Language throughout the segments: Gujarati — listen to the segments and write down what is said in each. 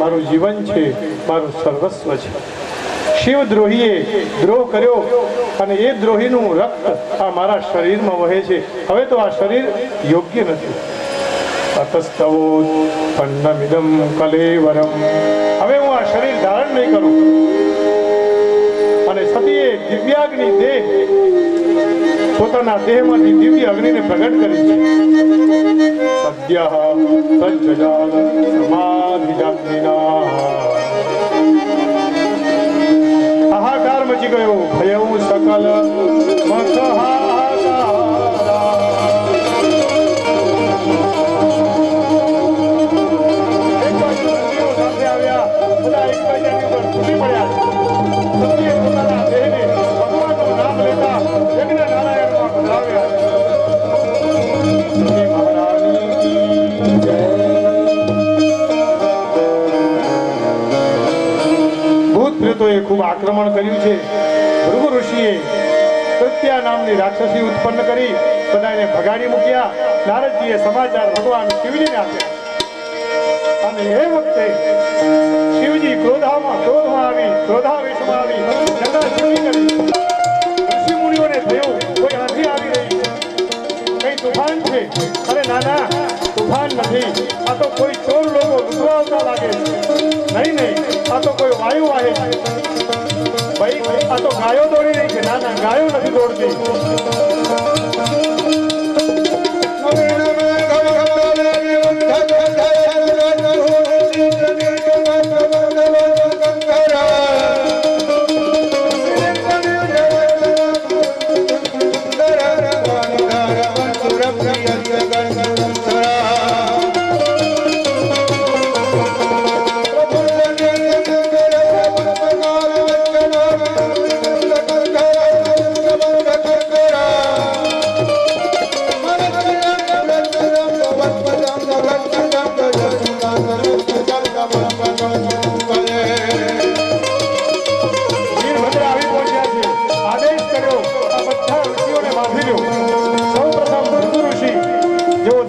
મારું જીવન છે, મારું સર્વસ્વ છે. શિવદ્રોહીએ દ્રોહ કર્યો અને એ દ્રોહીનું રક્ત આ મારા શરીરમાં વહે છે. હવે તો આ શરીર યોગ્ય નથી. અતસ્તવો પન્નમિદમ કલેવરમ. હવે હું આ શરીર ધારણ નહીં કરું. અને સતીએ દિવ્યાગ્નિ દેહ પોતાના દેહમાંથી દિવ્ય અગ્નિને પ્રગટ કરી છે. સદ્યઃ સજ્જજાલ સમાધિજાગ્નિના. હાહાકાર મચી ગયો. ભયઉ સકલ ખૂબ આક્રમણ કર્યું છે. ભૃગુ ઋષિએ પ્રત્યા નામની રાક્ષસી ઉત્પન્ન કરી બધાને ભગાડી મૂક્યા. નારદજીએ સમાચાર ભગવાન શિવજીને આપ્યા અને એ વખતે શિવજી ક્રોધાવેશમાં આવી જટાશૂલી કરી. ઋષિ મુનિઓને થયું કોઈ હાથી આવી રહી, કઈ તુફાન છે. અરે નાના, તુફાન નથી, આ તો કોઈ ચોર લોકો લૂંટવા લાગે છે. નહીં, આ તો કોઈ વાયુ વાહે છે. ભાઈ, આ તો ગાયો દોડી રહી છે. ના, ગાયો નથી દોડતી.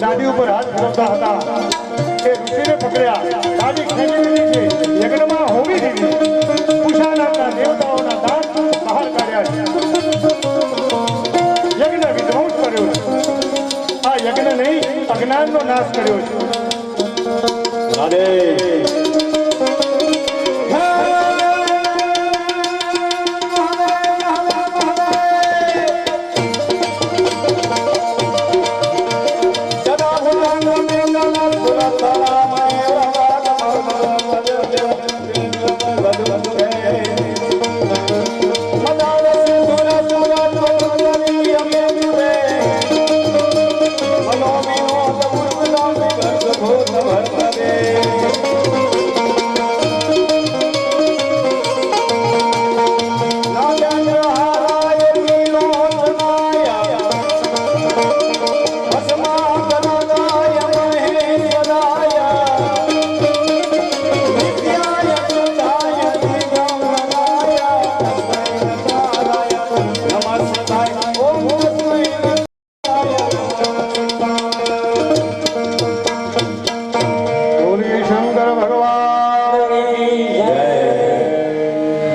દાદી ઉપર હાથ ફેરવતા હતા એ ઋષિને પકડ્યા, દાદી ખેંચી લીધી છે, યજ્ઞમાં હોમી દીધી, ઉષા નામના દેવતાઓના દાંત બહાર કાઢ્યા છે, યજ્ઞ વિધ્વંસ કર્યો છે. આ યજ્ઞ નહીં, અજ્ઞાનનો નાશ કર્યો છે.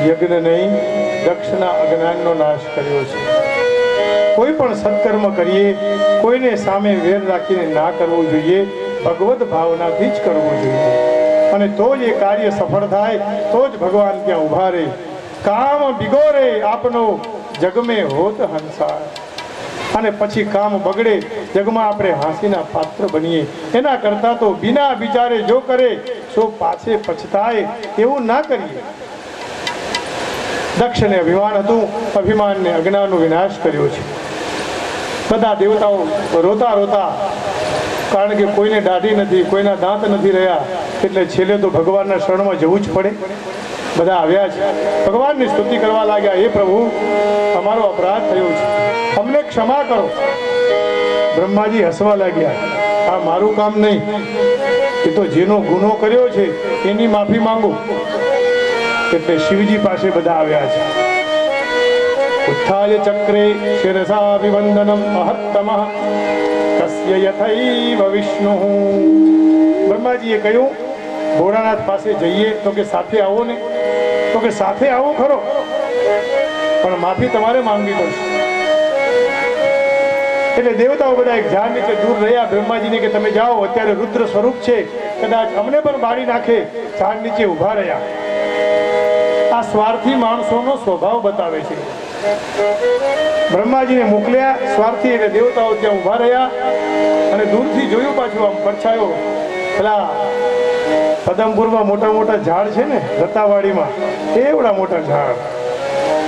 યજ્ઞ નહીં, દક્ષના અજ્ઞાનનો નાશ કર્યો છે. કોઈ પણ સત્કર્મ કરીએ, કોઈને સામે વેર રાખીને ના કરવું જોઈએ, ભગવત ભાવનાથી જ કરવું જોઈએ. અને તો જ એ કાર્ય સફળ થાય, તો જ ભગવાન ત્યાં ઉભા રહે. કામ બિગોરે આપનો જગમે હોત હંસાર. અને પછી કામ બગડે, જગમાં આપણે હાંસીના પાત્ર બનીએ. એના કરતાં તો બિના વિચારે જો કરે તો પાછે પછતાય, એવું ના કરીએ. દક્ષને અભિમાન હતું, અભિમાનને અજ્ઞાનનો વિનાશ કર્યો છે. બધા દેવતાઓ રોતા રોતા, કારણ કે કોઈને દાઢી નથી, કોઈના દાંત નથી રહ્યા, એટલે છેલ્લે તો ભગવાનના શરણમાં જવું જ પડે. બધા આવ્યા છે, ભગવાનની સ્તુતિ કરવા લાગ્યા. એ પ્રભુ, અમારો અપરાધ થયો છે, અમને ક્ષમા કરો. બ્રહ્માજી હસવા લાગ્યા. આ મારું કામ નહીં, એ તો જેનો ગુનો કર્યો છે એની માફી માંગો. એટલે શિવજી પાસે બધા આવ્યા છે. ઉત્થાય ચક્રે શિરસાભિવંદનમ મહત્તમઃ કસ્ય યથૈવ વિષ્ણુ. બ્રહ્માજીએ કહ્યું, ભોળાનાથ પાસે જઈએ. તો કે સાથે આવો ને. તો કે સાથે આવો ખરો, પણ માફી તમારે માંગવી પડશે. એટલે દેવતાઓ બધા એક ઝાડ નીચે દૂર રહ્યા. બ્રહ્માજીને કે તમે જાઓ, અત્યારે રુદ્ર સ્વરૂપ છે, કદાચ અમને પણ બાળી નાખે. ઝાડ નીચે ઉભા રહ્યા. આ સ્વાર્થી માણસોનો સ્વભાવ બતાવે છે. બ્રહ્માજીને મોકલ્યા સ્વાર્થી, એટલે દેવતાઓ ત્યાં ઉભા રહ્યા. અને દૂરથી જોયું, પાછું આમ પરછાયો, પેલા પદમપુરમાં મોટા મોટા ઝાડ છે ને, રતાવાડીમાં, એવડા મોટા ઝાડ.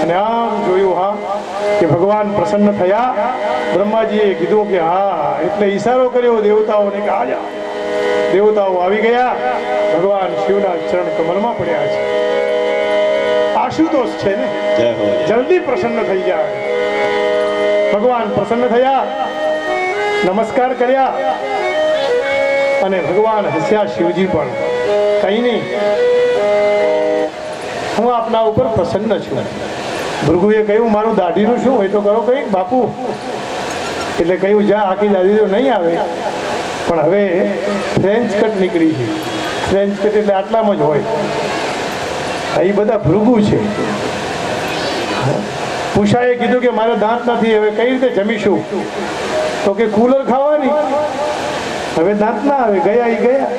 અને આમ જોયું, હા, કે ભગવાન પ્રસન્ન થયા. બ્રહ્માજીએ કીધું કે હા, એટલે ઈશારો કર્યો દેવતાઓને કે આ જાઓ. દેવતાઓ આવી ગયા. ભગવાન શિવના ચરણ કમલમાં પડ્યા છે. આશુતોષ છે ને, જલ્દી પ્રસન્ન થઈ જાય. ભગવાન પ્રસન્ન થયા, નમસ્કાર કર્યા, અને ભગવાન હસ્યા. શિવજી પણ કઈ નહીં, હું આપના ઉપર પ્રસન્ન છું. ભૃગુએ કહ્યું, મારું દાઢીનું શું હોય તો કરો કંઈક બાપુ. એટલે કહ્યું, જા, આખી દાઢી તો નહીં આવે, પણ હવે ફ્રેન્ચ કટ નીકળી છે. ફ્રેન્ચ કટ એટલે આટલામાં જ હોય. એ બધા ભૃગુ છે. પૂષાએ કીધું કે મારે દાંત નથી, હવે કઈ રીતે જમીશું? તો કે કુલર ખાવાની. હવે દાંત ના આવે, ગયા એ ગયા.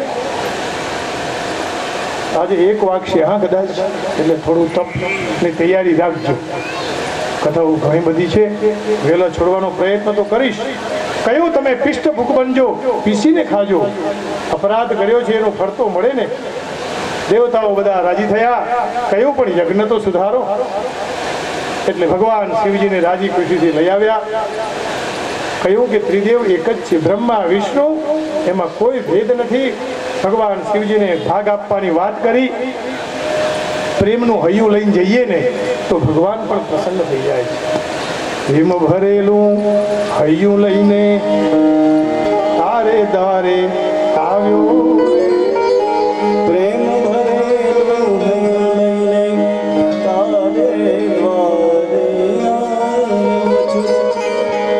આજે એક વાગશે હા કદાચ, એટલે થોડું તપની તૈયારી રાખજો. કથાઓ ઘણી બધી છે, વહેલા છોડવાનો પ્રયત્ન તો કરીશ. કયું તમે પિષ્ટ ભૂખ બનજો, પીસીને ખાજો. અપરાધ કર્યો છે એનો ફળ તો મળે ને. દેવતાઓ બધા રાજી થયા. કયું પણ યજ્ઞ તો સુધારો. એટલે ભગવાન શિવજીને રાજી ખુશીથી લઈ આવ્યા. કહ્યું કે ત્રિદેવ એક જ છે, બ્રહ્મા વિષ્ણુ, એમાં કોઈ ભેદ નથી. ભગવાન શિવજીને ભાગ આપવાની વાત કરી. પ્રેમનું હૈયું લઈને જઈએ ને તો ભગવાન પણ પ્રસન્ન થઈ જાય છે. પ્રેમ ભરેલું હૈયું લઈને તારે દારે આવ્યો. પ્રેમ ભરેલું હૈયું લઈને તારે દ્વારે આવ્યો છું.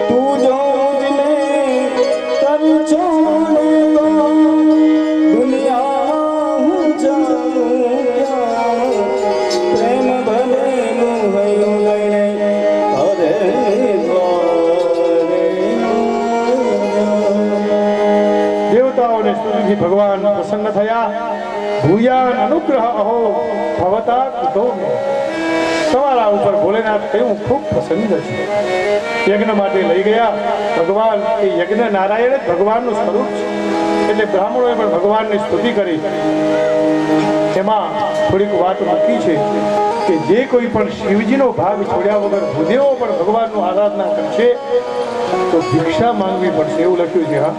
તું જોજને તર છોડે તો દુનિયા હું જાઉં ક્યાં. પ્રેમ ભરેલું હૈયું લઈને તારે દ્વારે આવ્યો. દેવતાઓને સ્તુતિથી ભગવાન પ્રસન્ન થયા. ભૂયાન અનુગ્રહ અહો ભવતા કૃતો મે. તમારા ઉપર ભોલેનાથ કહ્યું ખૂબ પ્રસન્ન છે. યજ્ઞ માટે લઈ ગયા. ભગવાન એ યજ્ઞ નારાયણ જ ભગવાનનું સ્વરૂપ છે. એટલે બ્રાહ્મણોએ પણ ભગવાનની સ્તુતિ કરી. એમાં થોડીક વાત મૂકી છે કે જે કોઈ પણ શિવજીનો ભાગ છોડ્યા વગર ભૂદેવો પણ ભગવાનનું આરાધના કરશે તો ભિક્ષા માંગવી પડશે, એવું લખ્યું છે. હા,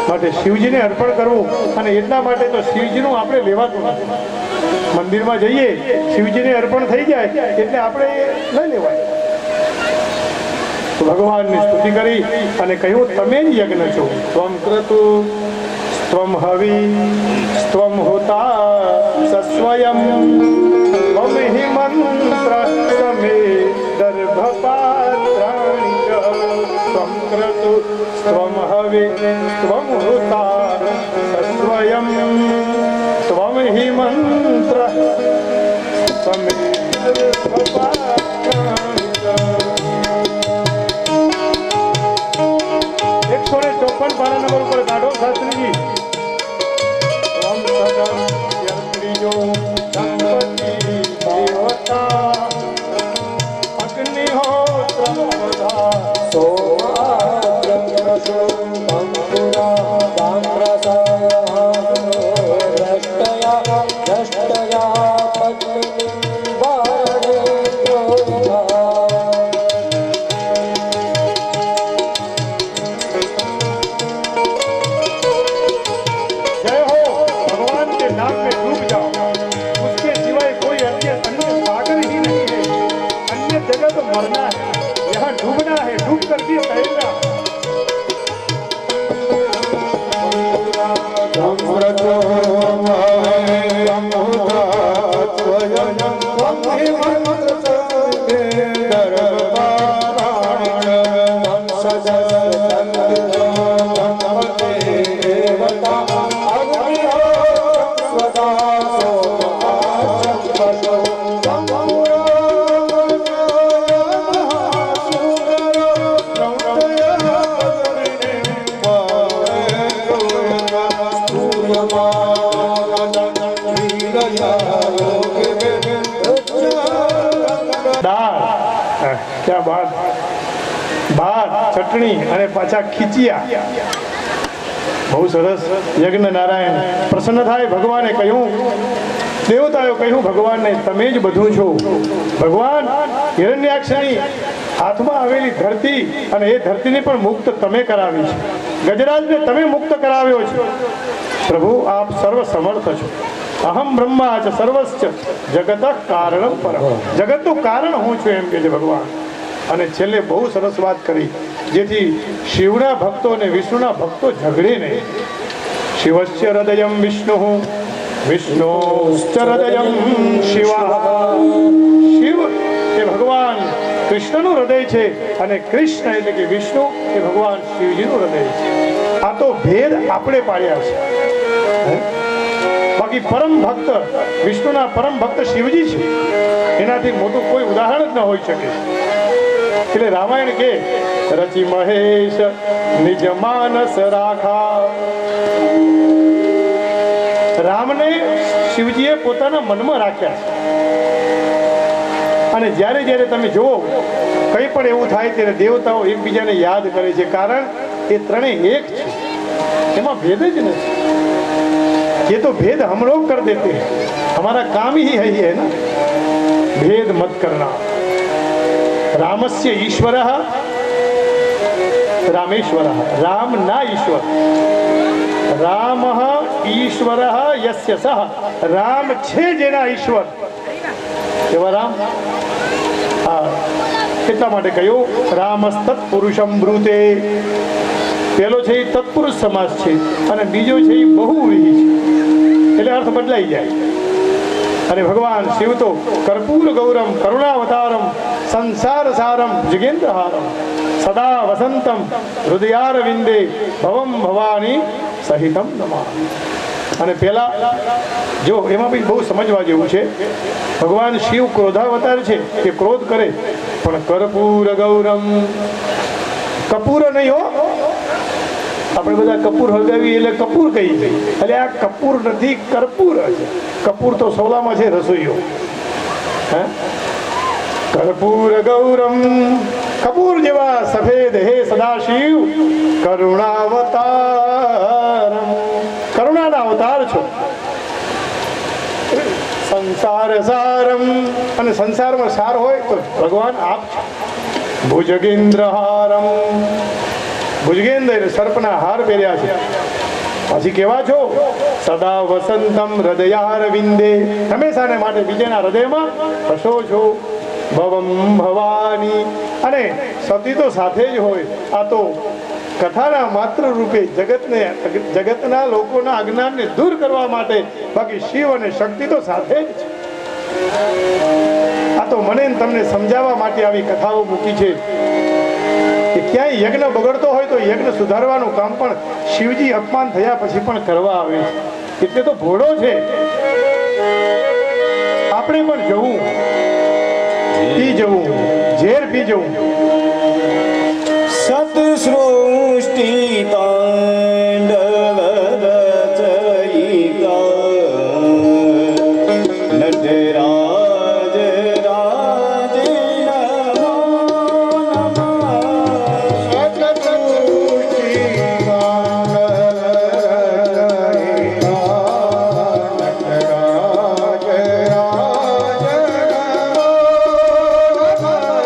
માટે શિવજીને અર્પણ કરવું. અને એટલા માટે તો શિવજીનું આપણે લેવાતું નથી. મંદિરમાં જઈએ, શિવજીને અર્પણ થઈ જાય એટલે આપણે લઈ લેવાય. તો ભગવાનની સ્તુતિ કરી અને કહ્યું તમે જ યજ્ઞ છો. ત્વમ ક્રતુ સ્ત્વમ હવિ સ્ત્વમ હોતા સસ્વયં ત્વમ હિ મંત્ર સમે દર્ભપાત્રાણિ ચ. ત્વમ ક્રતુ સ્ત્વમ હવિ સ્ત્વમ હોતા સસ્વયં ત્વમ હિ મંત્ર સમે દર્ભપાત્રાણિ ચ. 154 પાના નંબર ઉપર કાઢો શાસ્ત્રીજી. ઓમ સદા ત્રીજો ગણપતિ દેવતા અગ્નિહોત્ર બધા સોમાદ્રમ અંકુરા દામ્રસા દ્રષ્ટયા પત્ની વારણે પ્રોધા. जय हो भगवान के नाम में डूब जाओ. उसके सिवाय कोई अन्य सागर ही नहीं है. अन्य जगह तो मरना है, यहाँ डूबना है. डूब करके तैरना. દાળ, ક્યાં બાદ ભાત, ચટણી અને પાછા ખીચિયા. બહુ સરસ. યજ્ઞ નારાયણ પ્રસન્ન થાય. ભગવાને કહ્યું, દેવતાએ કહ્યું ભગવાનને તમે જ બધું છો. ભગવાન હિરણ્યાક્ષની હાથમાં આવેલી ધરતી અને એ ધરતીને પણ મુક્ત તમે કરાવી છે. ગજરાજને તમે મુક્ત કરાવ્યો છે. પ્રભુ આપ સર્વ સમર્થ છો. અહમ બ્રહ્મા ચ સર્વસ્ચ જગત કારણમ પરમ. જગતનું કારણ હું છું એમ કે છે ભગવાન. અને છેલ્લે બહુ સરસ વાત કરી જેથી શિવના ભક્તો અને વિષ્ણુના ભક્તો ઝઘડે નહીં. શિવસ્ય હૃદયમ વિષ્ણુ વિષ્ણુશ્ચ હૃદયમ શિવા. શિવ એ ભગવાન કૃષ્ણનું હૃદય છે અને કૃષ્ણ એટલે કે વિષ્ણુ એ ભગવાન શિવજીનું હૃદય છે. આ તો ભેદ આપણે પાડ્યા છે. બાકી પરમ ભક્ત વિષ્ણુના પરમ ભક્ત શિવજી છે. એનાથી મોટું કોઈ ઉદાહરણ જ ન હોઈ શકે. એટલે રામાયણ કે રચી મહેશ નિજ માનસ રાખા. રામને શિવજીએ પોતાના મનમાં રાખ્યા છે. અને જ્યારે જ્યારે તમે જુઓ કંઈ પણ એવું થાય ત્યારે દેવતાઓ એકબીજાને યાદ કરે છે, કારણ એ ત્રણેય એક છે, એમાં ભેદ જ નથી. ये तो भेद हम लोग कर देते हैं, हमारा काम ही है ये है ना, भेद मत करना. रामस्य ईश्वर रामेश्वर, राम ना ईश्वर, राम ईश्वर यस्य सह, राम छे जेना ईश्वर एवा राम. હા, એટલા માટે કહ્યું રામસ્તત્પુરુષમ બ્રૂતે. પેલો છે એ તત્પુરુષ સમાસ છે અને બીજો છે એ બહુવ્રીહી છે, એટલે અર્થ બદલાઈ જાય. અને ભગવાન શિવ તો કર્પૂર ગૌરમ કરુણાવતારમ સંસાર સારમ જગેન્દ્રહારમ સદા વસંતમ હૃદયારવિંદે ભવમ ભવાની સહિતમ નમામિ. અને પેલા જો એમાં બી બહુ સમજવા જેવું છે. ભગવાન શિવ ક્રોધાવતાર છે, એ ક્રોધ કરે પણ કર્પૂર ગૌરમ, કપૂર નહીં હો. આપણે બધા કપૂર હળગાવી એટલે કપૂર કહી દઈએ, એટલે આ કપૂર નથી, કર્પૂર છે. કપૂર તો સોલામાં છે રસોઈઓ. હે, કર્પૂર ગૌરમ, કપૂર જેવા સફેદ હે સદાશિવ, કરુણાવતારમ, કરુણાના અવતાર છો. સંસાર સારમ, અને સંસારમાં સાર હોય તો ભગવાન આપ છો. ભુજગેન્દ્રહારમ, ભુજગેન્દ્ર સર્પના હાર પહેર્યા છે. પછી કેવા છો? સદા વસંતમ હૃદયારવિંદે, હંમેશાને માટે બીજાના હૃદયમાં વસો છો. ભવમ ભવાની, અને સતી તો સાથે જ હોય. આ તો કથાના માત્ર રૂપે જગતના લોકોના અજ્ઞાનને દૂર કરવા માટે, બાકી શિવ અને શક્તિ તો સાથે જ છે. આ તો મને તમને સમજાવવા માટે આવી કથાઓ મૂકી છે કે ક્યાંય યજ્ઞ બગડતો હોય તો યજ્ઞ સુધારવાનું કામ પણ શિવજી અપમાન થયા પછી પણ કરવા આવે છે. એટલે તો ભોળો છે. આપણે પણ જવું, પી જવું, ઝેર પી જવું. સતસૃષ્ટિ તાંડવ રચયિતા નટરાજ રાજ નમો નમઃ. સતસૃષ્ટિ તાંડવ રચયિતા નટરાજ રાજ નમો નમઃ.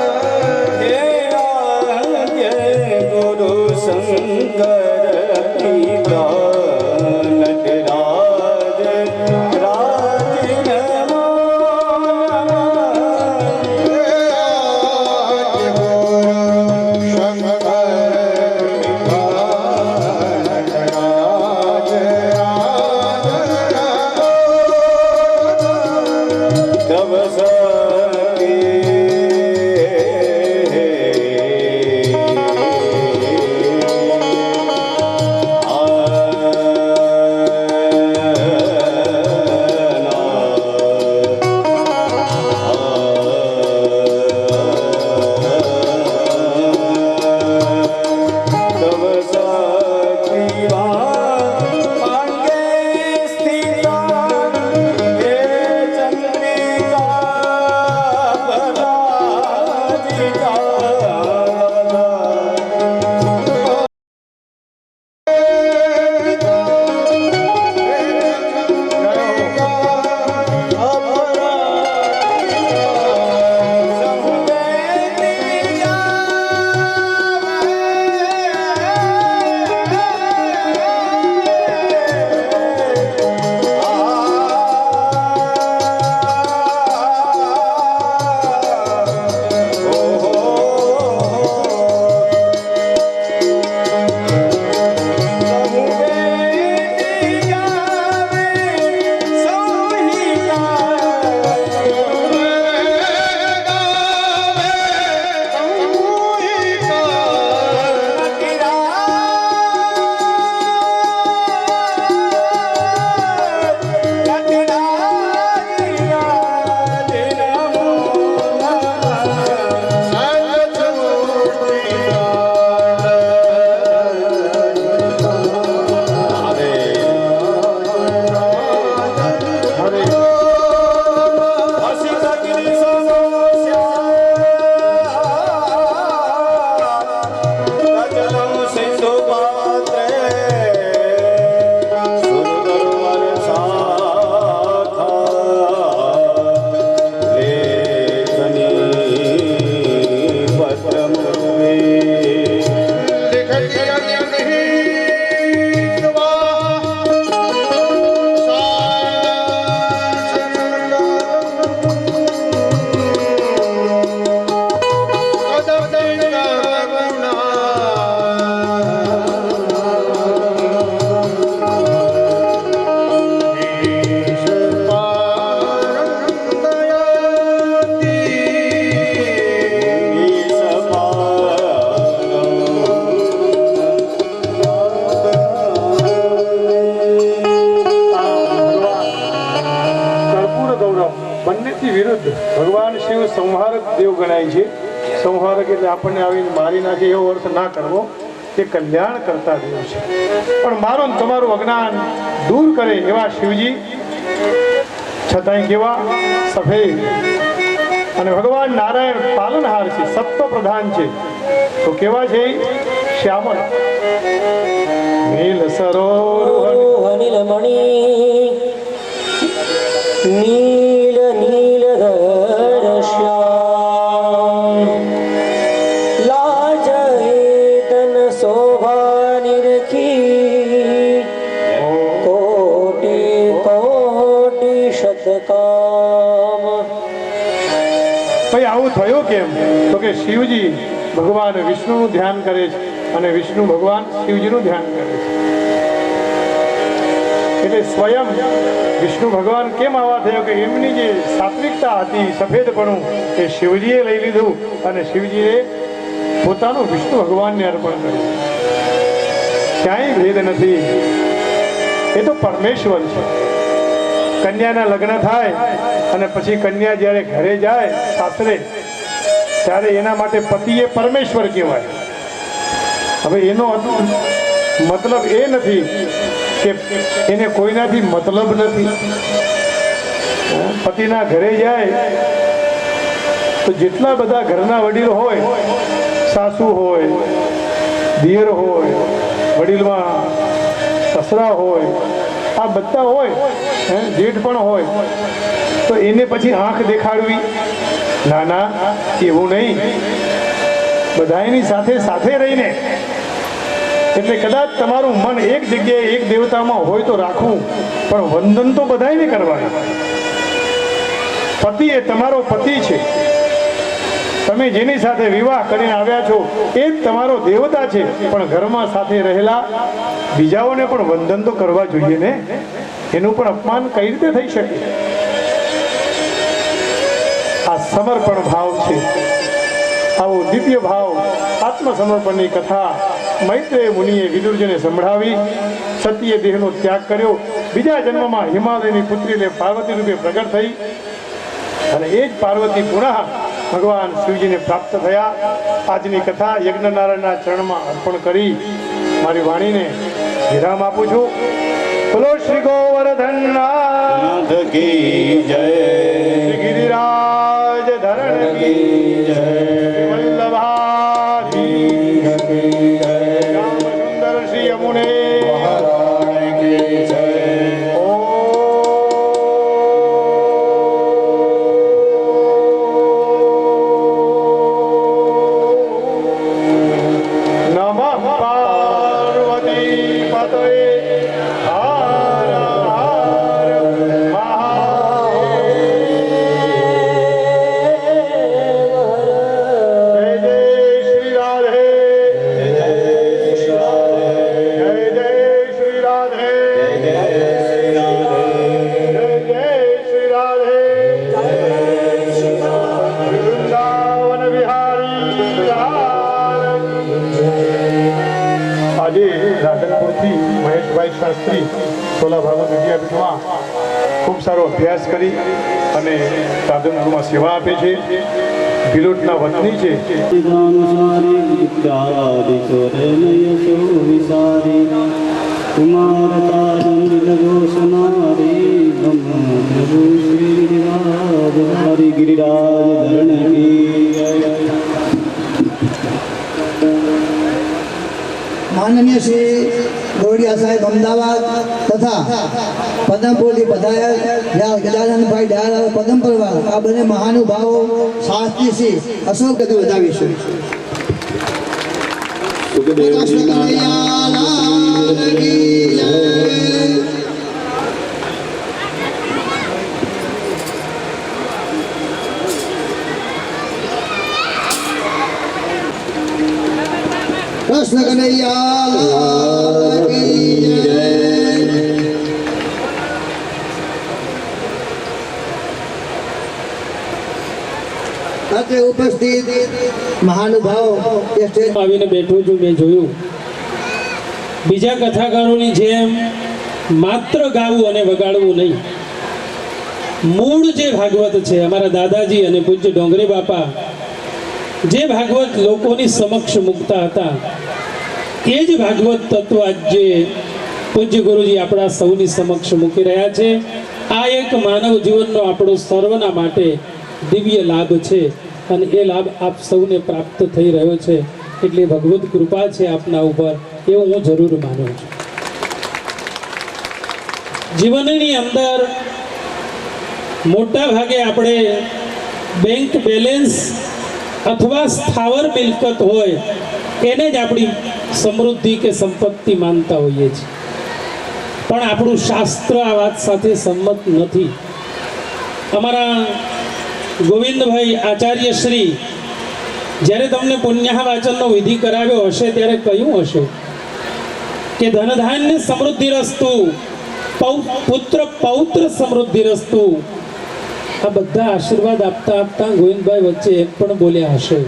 ભગવાન શિવ સંહારક દેવ ગણાય છે. સંહારક એટલે આપણને આવીને મારી નાખે એવો અર્થ ના કરવો, તે કલ્યાણ કરતા દેવ છે. પણ મારું ને તમારું અજ્ઞાન દૂર કરે એવા શિવજી છતાંય કેવા સફેદ. અને ભગવાન નારાયણ પાલનહાર છે, સત્વ પ્રધાન છે, તો કેવા છે? શ્યામળ. નીલ સરોવર નીલમણી નીલ નીલધર શ્યામ લાજ તન શોભા નિરખી કોટી કોટી શતકામ. ભાઈ આવું થયું કેમ? તો કે શિવજી ભગવાન વિષ્ણુનું ધ્યાન કરે છે અને વિષ્ણુ ભગવાન શિવજીનું ધ્યાન કરે છે. એટલે સ્વયં વિષ્ણુ ભગવાન કેમ આવા થયો કે એમની જે સાત્વિકતા હતી, સફેદપણું, એ શિવજીએ લઈ લીધું અને શિવજીએ પોતાનું વિષ્ણુ ભગવાનને અર્પણ કર્યું. ક્યાંય ભેદ નથી, એ તો પરમેશ્વર છે. કન્યાના લગ્ન થાય અને પછી કન્યા જ્યારે ઘરે જાય સાસરે, ત્યારે એના માટે પતિ એ પરમેશ્વર કહેવાય. હવે એનો મતલબ એ નથી કે એને કોઈનાથી મતલબ નથી. પતિના ઘરે જાય તો જેટલા બધા ઘરના વડીલ હોય, સાસુ હોય, દિયર હોય, વડીલમાં સસરા હોય, આ બધા હોય, જેઠ પણ હોય, તો એને પછી આંખ દેખાડવી? ના ના, એવું નહીં. બધાની સાથે સાથે રહીને, એટલે કદાચ તમારું મન એક જગ્યાએ એક દેવતામાં હોય તો રાખવું, પણ વંદન તો બધાને કરવાના. પતિ એ તમારો પતિ છે. તમે જેની સાથે વિવાહ કરીને આવ્યા છો એ જ તમારો દેવતા છે, પણ ઘરમાં સાથે રહેલા બીજાઓને પણ વંદન તો કરવા જોઈએ ને. એનું પણ અપમાન કઈ રીતે થઈ શકે? આ સમર્પણ ભાવ છે. આવો દિવ્ય ભાવ, આત્મસમર્પણની કથા મૈત્રેય મુનિએ વિદુરજીને સંભળાવી. સતીએ દેહનો ત્યાગ કર્યો. બીજા જન્મમાં હિમાલયની પુત્રી એટલે પાર્વતી રૂપે પ્રગટ થઈ અને એ જ પાર્વતી પુનઃ ભગવાન શિવજીને પ્રાપ્ત થયા. આજની કથા યજ્ઞનારાયણના ચરણમાં અર્પણ કરી મારી વાણીને વિરામ આપું છું. બોલો શ્રી ગોવર્ધનનાથ કી જય. શ્રી ગિરિરાજ ધરણ કી જય. વલ્લભાધીશ કી જય. શ્યામ સુંદર શ્રી યમુને મહારાજ કી જય. નમઃ પાર્વતી પતયે. હર હર મહાદેવ. જય જય શ્રી રાધે. જય જય શ્રી રાધે. જય જય શ્રી રાધે. વૃંદાવન વિહારી લાલ. આજે રાધનપુરથી મહેશભાઈ શાસ્ત્રી સોલા ભાગવત વિદ્યાપીઠમાં ખૂબ સારો અભ્યાસ કરી અને રાધનપુરમાં સેવા આપે છે. ભિલોટના વતની છે. माननीय श्री गोड़िया साहेब अमदावाद तथा पदमपुर पधारेल गजानन भाई दयाल पदम परिवार आ बने महानुभावो शास्त्री श्री अशोक गति વધાવીશું. કૃષ્ણ કનૈયા લાલ કી જય. અત્રે ઉપસ્થિત મહાનુભાવો એ સ્ટેજ આવીને બેઠું છું. મેં જોયું બીજા કથાકારોની જેમ માત્ર ગાવું અને વગાડવું નહીં, મૂળ જે ભાગવત છે અમારા દાદાજી અને પૂજ્ય ડોંગરે બાપા જે ભાગવત લોકોની સમક્ષ મૂકતા હતા એ જ ભાગવત તત્વ આજ જે પૂજ્ય ગુરુજી આપણા સૌની સમક્ષ મૂકી રહ્યા છે. આ એક માનવ જીવનનો આપણો સર્વના માટે દિવ્ય લાભ છે અને એ લાભ આપ સૌને પ્રાપ્ત થઈ રહ્યો છે એટલે ભગવત કૃપા છે આપના ઉપર એવું હું જરૂર માનું છું. જીવનની અંદર મોટા ભાગે આપણે બેંક બેલેન્સ અથવા સ્થાવર મિલકત હોય એને જ આપણી સમૃદ્ધિ કે સંપત્તિ માનતા હોઈએ છીએ, પણ આપણું શાસ્ત્ર આ વાત સાથે સંમત નથી. અમારા ગોવિંદભાઈ આચાર્ય શ્રી જ્યારે તમને પુણ્યાહ વાચનનો વિધિ કરાવ્યો હશે ત્યારે કહ્યું હશે કે ધનધાન્ય સમૃદ્ધિ રસ્તુ, પુત્ર પૌત્ર સમૃદ્ધિ રસ્તુ. આ બધા આશીર્વાદ આપતા આપતા ગોવિંદભાઈ વચ્ચે એમ પણ બોલ્યા હશે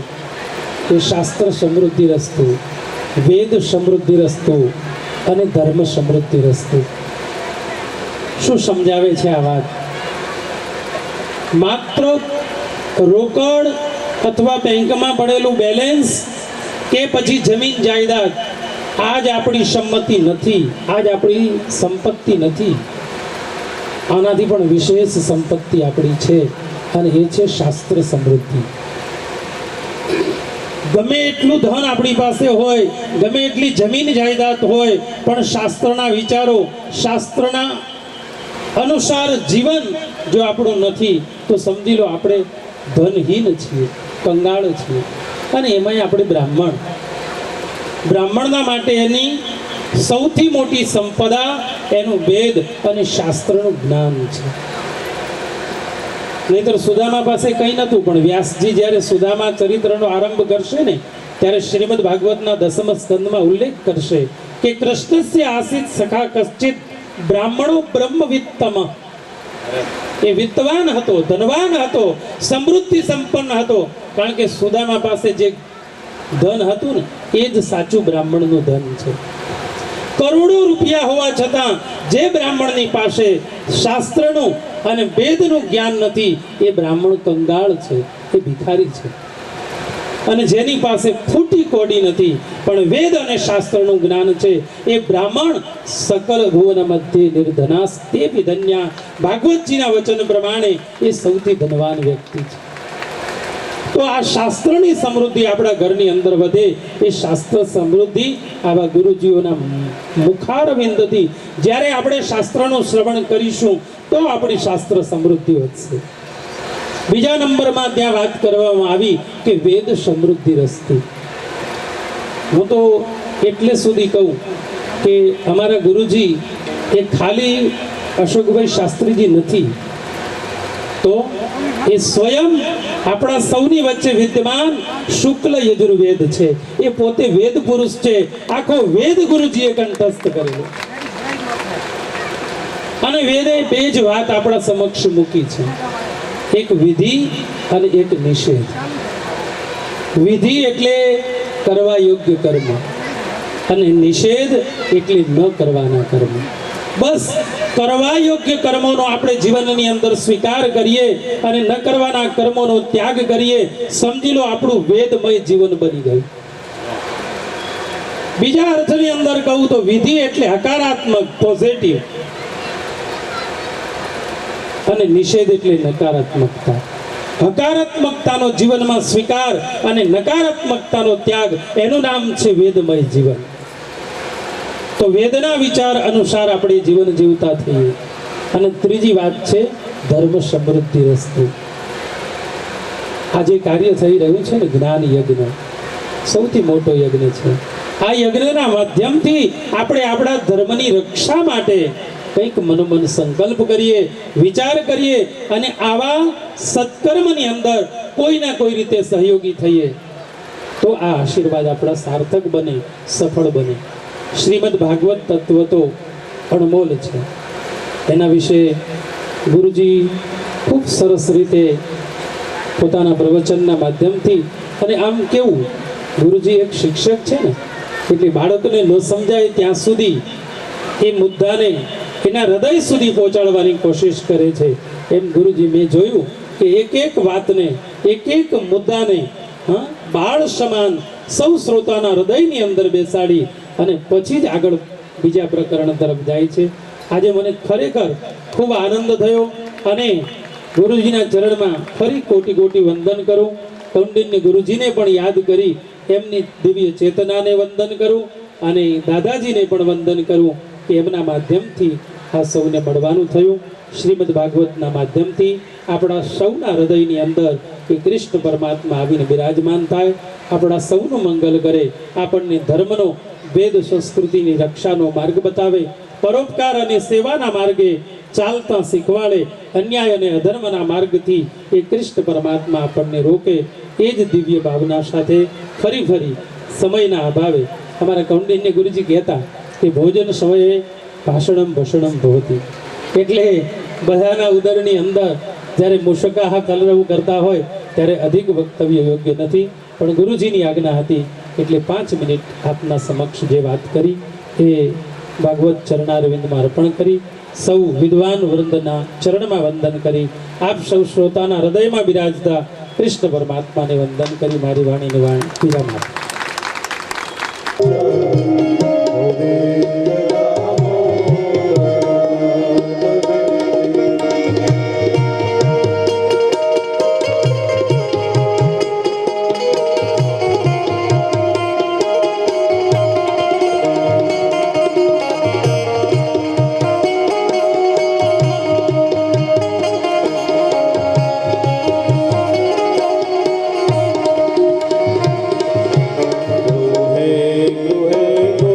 કે શાસ્ત્ર સમૃદ્ધિ રસ્તુ, વેદ સમૃદ્ધિ રસ્તુ અને ધર્મ સમૃદ્ધિ રસ્તુ. શું સમજાવે છે આ વાત? માત્ર રોકડ અથવા બેંકમાં પડેલું બેલેન્સ કે પછી જમીન જાયદાદ આજ આપણી સંમતિ નથી, આજ આપણી સંપત્તિ નથી. આનાથી પણ વિશેષ સંપત્તિ આપણી છે અને એ છે શાસ્ત્ર સમૃદ્ધિ. ગમે એટલું ધન આપણી પાસે હોય, ગમે એટલી જમીન જાયદાદ હોય, પણ શાસ્ત્રના વિચારો, શાસ્ત્રના અનુસાર જીવન જો આપણું નથી તો સમજી લો આપણે ધનહીન છીએ, કંગાળ છીએ. અને એમાંય આપણે બ્રાહ્મણના માટે એની સૌથી મોટી સંપદા એનું વેદ અને શાસ્ત્રનું જ્ઞાન છે. નહીતર સુદામા પાસે કંઈ નહોતું, પણ વ્યાસજી જ્યારે સુદામા ચરિત્રનો આરંભ કરશે ને ત્યારે શ્રીમદ ભાગવતના 10મ સ્કંદમાં ઉલ્લેખ કરશે કે કૃષ્ણસ્ય આસિત સખા કશ્ચિત બ્રાહ્મણો બ્રહ્મવિત્તમ. એ વિદ્વાન હતો, ધનવાન હતો, સમૃદ્ધિ સંપન્ન હતો, કારણ કે સુદામા પાસે જે ધન હતું ને એ જ સાચું બ્રાહ્મણનું ધન છે. કરોડો રૂપિયા હોવા છતાં જે બ્રાહ્મણની પાસે શાસ્ત્રનું અને વેદનું જ્ઞાન નથી એ બ્રાહ્મણ કંગાળ છે, એ ભિખારી છે. અને જેની પાસે ફૂટી કોડી નથી પણ વેદ અને શાસ્ત્રનું જ્ઞાન છે એ બ્રાહ્મણ સકલ ભુવન મધ્ય નિર્ધનાસ તે ધન્યા. ભાગવતજીના વચન પ્રમાણે એ સૌથી ધનવાન વ્યક્તિ છે. તો આ શાસ્ત્રની સમૃદ્ધિ આપણા ઘરની અંદર વધે એ શાસ્ત્ર સમૃદ્ધિ આવા ગુરુજીઓના મુખારવિંદથી જ્યારે આપણે શાસ્ત્રનું શ્રવણ કરીશું તો આપણી શાસ્ત્ર સમૃદ્ધિ વધશે. બીજા નંબરમાં ત્યાં વાત કરવામાં આવી કે વેદ સમૃદ્ધિ રસ્તે. હું તો એટલે સુધી કહું કે અમારા ગુરુજી એ ખાલી અશોકભાઈ શાસ્ત્રીજી નથી, તો એ સ્વયં આપણા સૌની વચ્ચે વિદ્યમાન શુક્લ યજુર્વેદ છે. એ પોતે વેદ પુરુષ છે. આખો વેદ ગુરુજીએ કંઠસ્થ કરેલો અને વેદે બે જ વાત આપણા સમક્ષ મૂકી છે, એક વિધિ અને એક નિષેધ. વિધિ એટલે કરવા યોગ્ય કર્મ અને નિષેધ એટલે ન કરવાના કર્મ. બસ કરવા યોગ્ય કર્મોનો આપણે જીવનની અંદર સ્વીકાર કરીએ અને ન કરવાના કર્મોનો ત્યાગ કરીએ, સમજી લો આપણું વેદમય જીવન બની ગયું. બીજા અર્થની અંદર કહું તો વિધિ એટલે હકારાત્મક, પોઝિટિવ, અને નિષેધ એટલે નકારાત્મકતા. હકારાત્મકતાનો જીવનમાં સ્વીકાર અને નકારાત્મકતાનો ત્યાગ, એનું નામ છે વેદમય જીવન. તો વેદના વિચાર અનુસાર આપણે જીવન જીવતા થઈએ. અને ત્રીજી વાત છે ધર્મ સમૃદ્ધિ રસ્તે. આ જે કાર્ય થઈ રહ્યું છે ને જ્ઞાન યજ્ઞ, સૌથી મોટો યજ્ઞ છે. આ યજ્ઞના માધ્યમથી આપણે આપણા ધર્મની રક્ષા માટે કંઈક મનોમન સંકલ્પ કરીએ, વિચાર કરીએ અને આવા સત્કર્મની અંદર કોઈના કોઈ રીતે સહયોગી થઈએ તો આ આશીર્વાદ આપણા સાર્થક બને, સફળ બને. શ્રીમદ ભાગવત તત્વ તો અણમોલ છે. એના વિશે ગુરુજી ખૂબ સરસ રીતે પોતાના પ્રવચનના માધ્યમથી, અને આમ કેવું ગુરુજી એક શિક્ષક છે ને એટલે બાળકને ન સમજાય ત્યાં સુધી એ મુદ્દાને એના હૃદય સુધી પહોંચાડવાની કોશિશ કરે છે. એમ ગુરુજી મેં જોયું કે એક એક વાતને એક એક મુદ્દાને બાળ સમાન સૌ શ્રોતાના હૃદયની અંદર બેસાડી અને પછી જ આગળ બીજા પ્રકરણ તરફ જાય છે. આજે મને ખરેખર ખૂબ આનંદ થયો અને ગુરુજીના ચરણમાં ફરી કોટી કોટી વંદન કરું. કૌંડિન્ય ગુરુજીને પણ યાદ કરી એમની દિવ્ય ચેતનાને વંદન કરું અને દાદાજીને પણ વંદન કરું કે એમના માધ્યમથી આ સૌને મળવાનું થયું. શ્રીમદ ભાગવતના માધ્યમથી આપણા સૌના હૃદયની અંદર એ કૃષ્ણ પરમાત્મા આવીને બિરાજમાન થાય, આપણા સૌનું મંગલ કરે, આપણને ધર્મનો વેદ સંસ્કૃતિની રક્ષાનો માર્ગ બતાવે, પરોપકાર અને સેવાના માર્ગે ચાલતા શીખવાડે, અન્યાય અને અધર્મના માર્ગથી એ કૃષ્ણ પરમાત્મા આપણને રોકે. એ જ દિવ્ય ભાવના સાથે ફરી સમયના અભાવે અમારા કૌંડિન્ય ગુરુજી કહેતા કે ભોજન સમયે ભાષણમ ભષણમ ભવતી, એટલે બધાના ઉદરની અંદર જ્યારે મુશકાહ કલરવ કરતા હોય ત્યારે અધિક વક્તવ્ય યોગ્ય નથી, પણ ગુરુજીની આજ્ઞા હતી એટલે 5 મિનિટ આપના સમક્ષ જે વાત કરી એ ભાગવત ચરણારવિંદમાં અર્પણ કરી સૌ વિદ્વાન વૃંદના ચરણમાં વંદન કરી આપ સૌ શ્રોતાના હૃદયમાં બિરાજતા કૃષ્ણ પરમાત્માને વંદન કરી મારી વાણીને વિરામ આપું. गुहे गुहे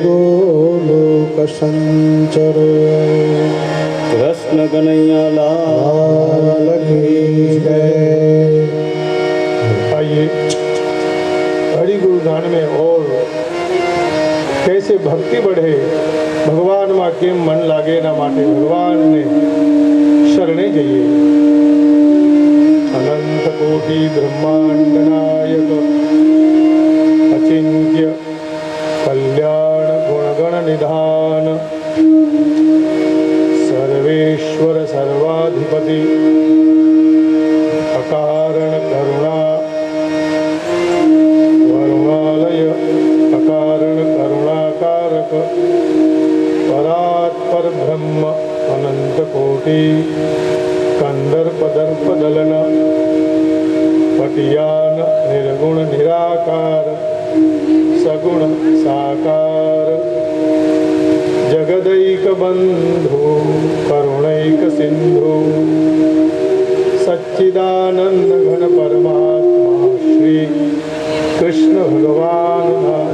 ગોલોક સંચર કૃષ્ણ કનૈયા લાલ કી જય। आइए हरि गुरु गान में और कैसे भक्ति बढ़े, भगवान में केम मन लागे ना माटे भगवान ने शरणे जइए। अनंत कोटि ब्रह्मांड नायक अचिंत्य कल्याण गुणगण निधान सर्वेश्वर सर्वाधिपति अकारण करुणा वरुणालय अकारण करुणाकारक परात्पर ब्रह्म अनंत कोटि कंदर्प दर्प दलन पटियान निर्गुण निराकार सगुण साकार जगदैक बंधु करुणैक सिंधु सच्चिदानंद घन परमात्मा श्री कृष्ण भगवान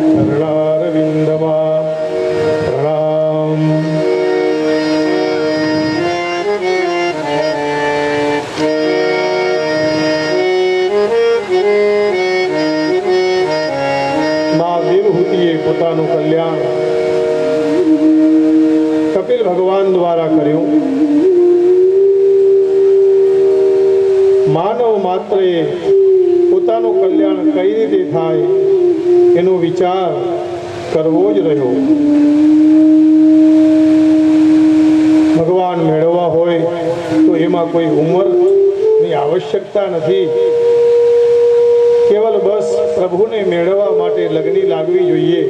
चरणारविंदमा प्रणाम। मां देवहूतिए પોતાનું કલ્યાણ કપિલ ભગવાન દ્વારા કર્યું। માનવ માત્રએ પોતાનું કલ્યાણ કઈ રીતે થાય એનો વિચાર કરવો જ રહ્યો। ભગવાન મેળવવા હોય તો એમાં કોઈ ઉંમરની આવશ્યકતા નથી, કેવલ બસ પ્રભુને મેળવવા માટે લગની લાગવી જોઈએ।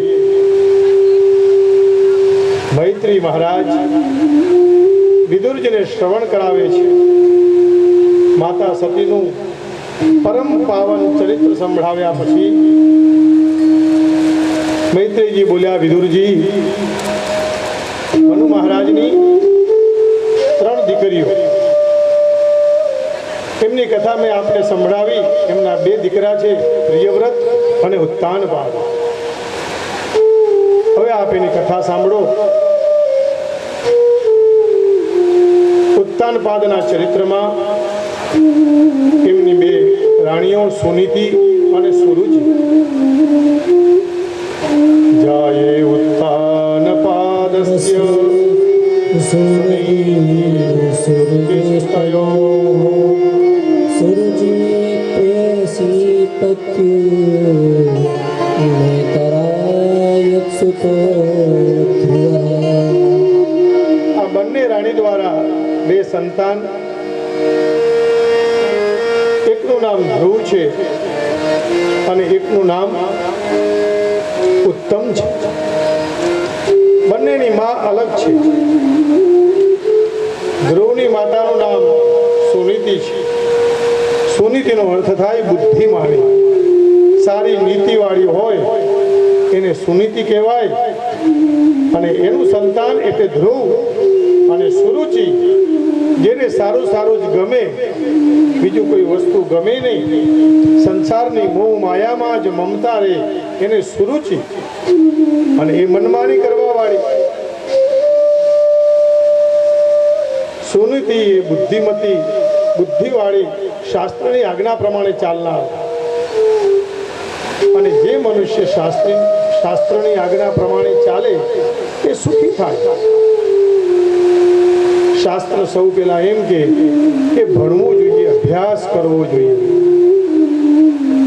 મૈત્રી મહારાજ વિદુરજીને શ્રવણ કરાવે છે। માતા સતીનું પરમ પાવન ચરિત્ર સંભળાવ્યા પછી મૈત્રીજી બોલ્યા, વિદુરજી, મનુ મહારાજની 3 દીકરીઓ, એમની કથા મેં આપને સંભળાવી। એમના 2 દીકરા છે, પ્રિયવ્રત અને ઉત્તાનપાદ। હવે આપ એની કથા સાંભળો। ઉત્તાનપાદના ચરિત્રમાં એમની 2 રાણીઓ સુનીતિ અને સુરુચિ। જાયે ઉત્તાનપાદસ્ય સુરુચિસ્તયો सुरुचि प्रेयसी पत्यु नेतरायत्सुत આ બંને રાણી દ્વારા 2 સંતાન, એકનું નામ ધ્રુવ છે અને એકનું નામ ઉત્તમ છે। બંનેની માં અલગ છે। ધ્રુવની માતાનું નામ સુનીતિ છે। સુનીતિનો અર્થ થાય બુદ્ધિમાની, સારી નીતિવાળી હોય એને સુનીતિ કહેવાય। અને એનું સંતાન એટલે ધ્રુવ અને સુરુચિ, જેને સારું સારું જ ગમે, બીજું કોઈ વસ્તુ ગમે નહીં, સંસારની મોહ માયામાં જ મમતા રહે, એને સુરુચિ। અને એ મનમાની કરવા વાળી। સુનીતિ એ બુદ્ધિમતી, બુદ્ધિવાળી, શાસ્ત્રની આજ્ઞા પ્રમાણે ચાલનાર। અને જે મનુષ્ય શાસ્ત્રની આજ્ઞા પ્રમાણે ચાલે એ સુખી થાય। શાસ્ત્ર સૌ પહેલા એમ કે ભણવું જોઈએ, અભ્યાસ કરવો જોઈએ।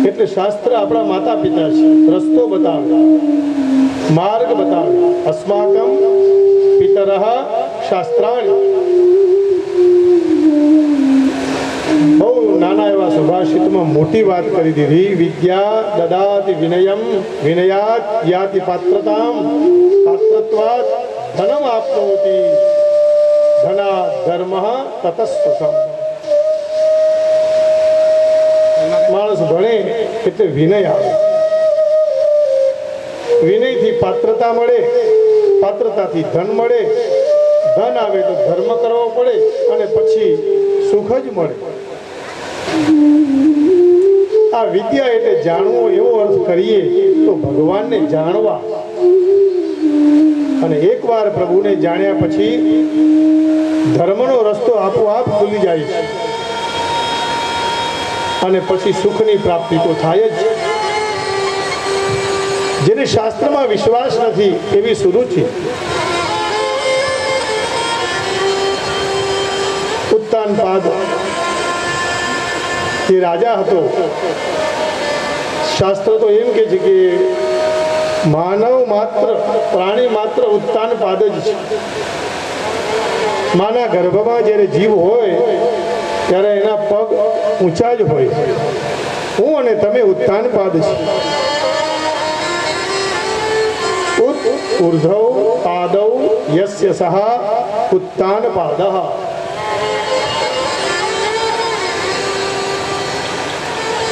એટલે શાસ્ત્ર આપણા માતા પિતા છે, રસ્તો બતાવે, માર્ગ બતાવે। અસ્માકમ પિતરઃ શાસ્ત્રાણિ। બહુ નાના એવા સુભાષિતમાં મોટી વાત કરી દીધી। વિદ્યા દદાતિ વિનયમ, વિનયાત યાતિ પાત્રતામ, પાત્રત્વાત ધનમ આપનોતિ, ધના ધર્મ તતસ્સુખમ। માણસ ભણે એટલે વિનય આવે, વિનયથી પાત્રતા મળે, પાત્રતાથી ધન મળે, ધન આવે તો ધર્મ કરવો પડે અને પછી સુખ જ મળે। આ વિદ્યા એટલે જાણવો એવો અર્થ કરીએ તો ભગવાનને જાણવા। અને એકવાર પ્રભુને જાણ્યા પછી ધર્મનો રસ્તો આપોઆપ ખુલી જાય છે અને પછી સુખની પ્રાપ્તિ તો થાય જ. જેને શાસ્ત્રમાં વિશ્વાસ નથી એવી સુરુચિ ઉત્તાનપાદ જે રાજા હતો, શાસ્ત્ર તો એમ કે છે કે માનવ માત્ર પ્રાણી માત્ર ઉત્તાનપાદ જ છે. માના ગર્ભમાં જ્યારે જીવ હોય ત્યારે એના પગ ઊંચા જ હોય. હું અને તમે ઉત્તાનપાદ છીએ. ઉર્ધ્વ પાદૌ યસ્ય સહ ઉત્તાનપાદઃ.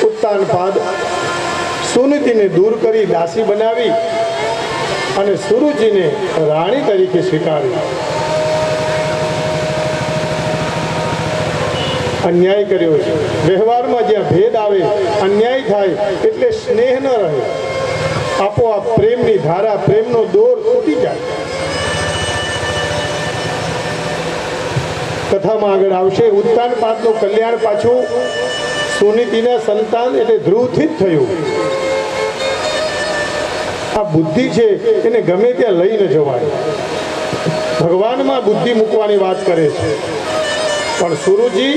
ઉત્તાનપાદ સુનીતિને દૂર કરી દાસી બનાવી અને સુરુચિને રાણી તરીકે સ્વીકારી. અન્યાય કર્યો છે. વ્યવહારમાં જ્યાં ભેદ આવે, અન્યાય થાય એટલે સ્નેહ ન રહે. આપોઆપ પ્રેમની ધારા, પ્રેમનો દોર તૂટી જાય. કથામાં આગળ આવશે ઉત્તાનપાદનું કલ્યાણ પાછું સુનીતિના સંતાન એટલે ધ્રુવથી જ થયું. આ બુદ્ધિ છે એને ગમે ત્યાં લઈ ન જવાય. ભગવાનમાં બુદ્ધિ મૂકવાની વાત કરે છે, પણ સુરુચિ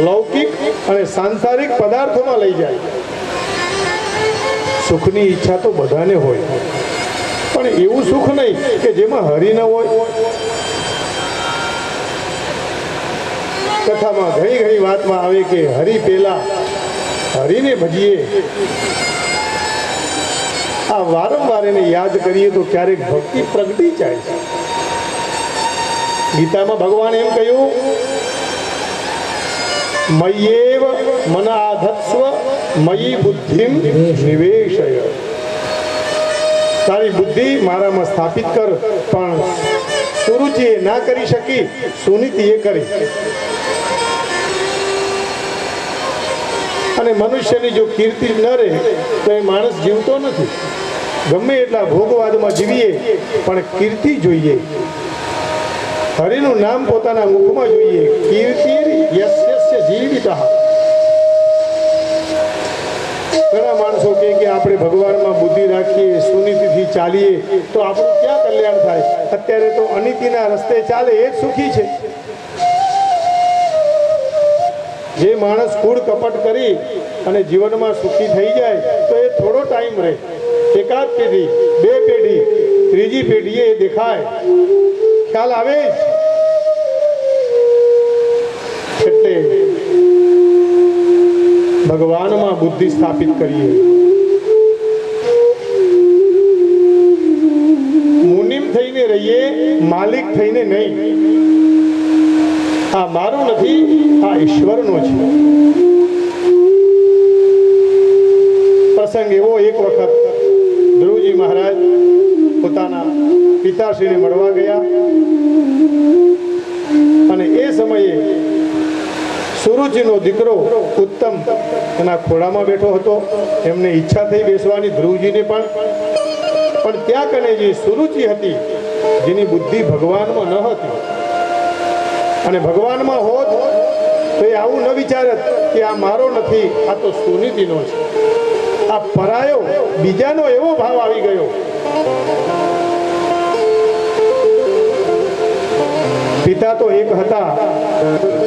લૌકિક અને સાંસારિક પદાર્થોમાં લઈ જાય. સુખની ઈચ્છા તો બધાને હોય, પણ એવું સુખ નહીં કે જેમાં હરિ ન હોય. કથામાં ઘણી ઘણી વાતમાં આવે કે હરિ પેલા હરિને ભજીએ. આ વારંવાર એને યાદ કરીએ તો ક્યારેક ભક્તિ પ્રગટી જાય છે. ગીતામાં ભગવાન એમ કહ્યું, મય્યેવ મન આધત્સ્વ મયી બુદ્ધિમ નિવેશય. તારી બુદ્ધિ મારામાં સ્થાપિત કર. પણ સુરુચિએ ના કરી શકી, સુનીતિએ કરી. અને મનુષ્યની જો કીર્તિ ન રહે તો એ માણસ જીવતો નથી. ગમે એટલા ભોગવાદમાં જીવીએ પણ કીર્તિ જોઈએ. હરિનું નામ પોતાના મુખમાં જોઈએ. કીર્તિ યસ્ય જીવિતઃ. ઘણા માણસો કહે કે આપણે ભગવાનમાં બુદ્ધિ રાખીએ, સુનીતિથી ચાલીએ તો આપણું ક્યાં કલ્યાણ થાય. અત્યારે તો અનીતિના રસ્તે ચાલે એ જ સુખી છે. જે માણસ કૂડ કપટ કરી અને જીવનમાં સુખી થઈ જાય તો એ થોડો ટાઈમ રહે. એકાદ પેઢી, બે પેઢી, ત્રીજી પેઢીએ એ દેખાય, ખ્યાલ આવે જ. એટલે ભગવાનમાં બુદ્ધિ સ્થાપિત કરીએ. મુનિમ થઈને રહીએ, માલિક થઈને નહીં. આ મારું નથી, આ ઈશ્વરનો છે. પ્રસંગ એવો, એક વખત ધ્રુવજી મહારાજ પોતાના પિતાશ્રીને મળવા ગયા અને એ સમયે સુરુચિનો દીકરો ઉત્તમ એના ખોળામાં બેઠો હતો. એમને ઈચ્છા થઈ બેસવાની, ધ્રુવજીને પણ ત્યાં કને જે સુરુચિ હતી, જેની બુદ્ધિ ભગવાનમાં ન હતી, અને ભગવાનમાં હોત તો એ આવું ન વિચારત કે આ મારો નથી, આ તો સુનીતિનો છે. આ પરાયો બીજાનો એવો ભાવ આવી ગયો. પિતા તો એક હતા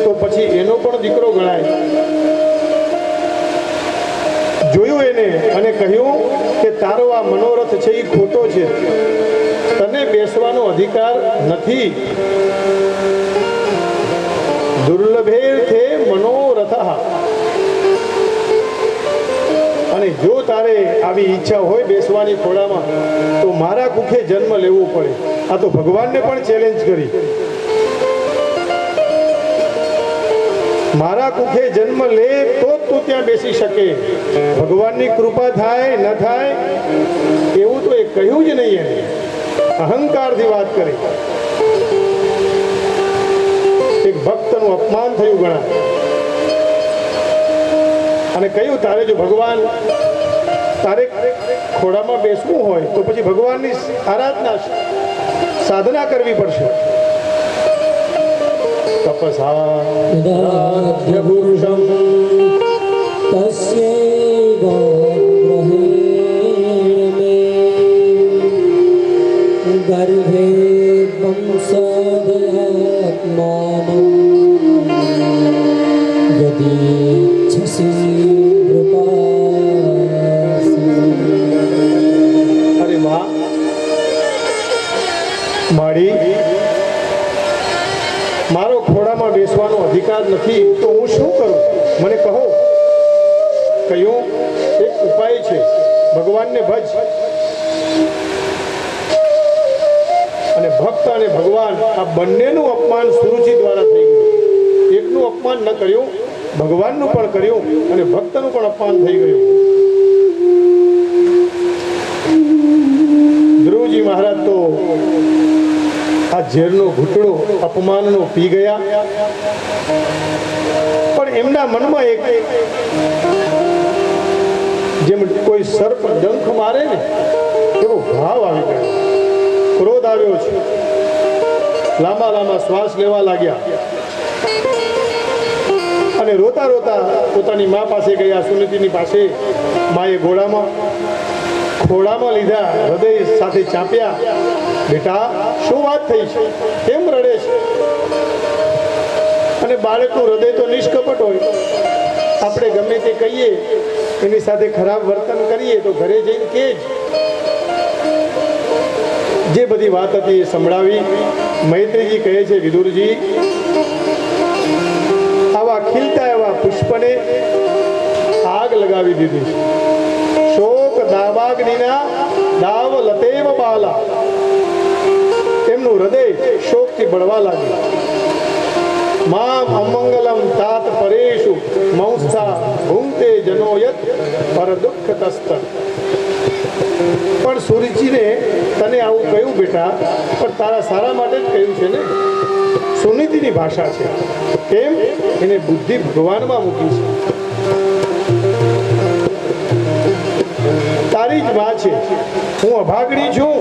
તો પછી એનો પણ દીકરો ગણાય. જોયું એને અને કહ્યું કે તારો આ મનોરથ છે એ ખોટો છે. તને બેસવાનો અધિકાર નથી. દુર્લભેર્થે મનોરથ. અને જો તારે આવી ઈચ્છા હોય બેસવાની ખોળામાં તો મારા કુખે જન્મ લેવો પડે. આ તો ભગવાનને પણ ચેલેન્જ કરી. મારા કુખે જન્મ લે તો તું ત્યાં બેસી શકે. ભગવાનની કૃપા થાય ન થાય એવું તો એ કહ્યું જ નહીં. એને અહંકારથી વાત કરી. એક ભક્તનું અપમાન થયું ગણાય અને કહ્યું તારે જો ભગવાન તારે ખોડામાં બેસવું હોય તો પછી ભગવાનની આરાધના સાધના કરવી પડશે. તપસા यदाद्य पुरुषं तस्यैव ग्रहेण मे गर्भे वंशोदयात्मानं यदीच्छसि नृपासि. અરે માં, મારી મારો ખોડામાં બેસવાનો અધિકાર નથી તો હું શું કરું? મને કહો. કયું એક ઉપાય છે, ભગવાનને ભજ. અને ભક્ત અને ભગવાન આ બંનેનું અપમાન સુરુચિ દ્વારા થઈ ગયું. એકનું અપમાન ન કર્યું, ભગવાનનું પણ કર્યું અને ભક્તનું પણ અપમાન થઈ ગયું. ધ્રુવજી મહારાજ તો આ ઝેરનો ઘૂંટડો અપમાનનો પી ગયા, પણ એમના મનમાં એક જેમ કોઈ સર્પ ડંખ મારે ને એવો ભાવ આવી ગયો. ક્રોધ આવ્યો છે. લાંબા લાંબા શ્વાસ લેવા લાગ્યા અને રોતા રોતા પોતાની મા પાસે ગયા, સુનીતિની પાસે. માએ ખોળામાં લીધા, હૃદય સાથે ચાપ્યા. બેટા, શું વાત થઈ છે? કેમ રડે છે? અને બાળકનું હૃદય તો નિષ્કપટ હોય. આપણે ગમે તે કહીએ, એની સાથે ખરાબ વર્તન કરીએ તો ઘરે જઈને કે જે બધી વાત હતી એ સંભળાવી. મૈત્રીજી કહે છે, વિદુરજી, આવા ખીલતા એવા પુષ્પને આગ લગાવી દીધી. શોક દાવાગ્નિના દાવ લતેવ બાલા. એમનું હૃદય શોકથી બળવા લાગ્યું. મામ અમંગલમ તાત પરેશુ મૌસા ભૂંગતે જનોયત પર દુઃખ તસ્તર. પણ સુરુચિને તને આવું કહ્યું બેટા, પણ તારા સારા માટે જ કહ્યું છે ને. સુનીતિની ભાષા છે. કેમ? એને બુદ્ધિ ભગવાનમાં મૂકી છે. તારી જ માં છે, હું અભાગણી છું.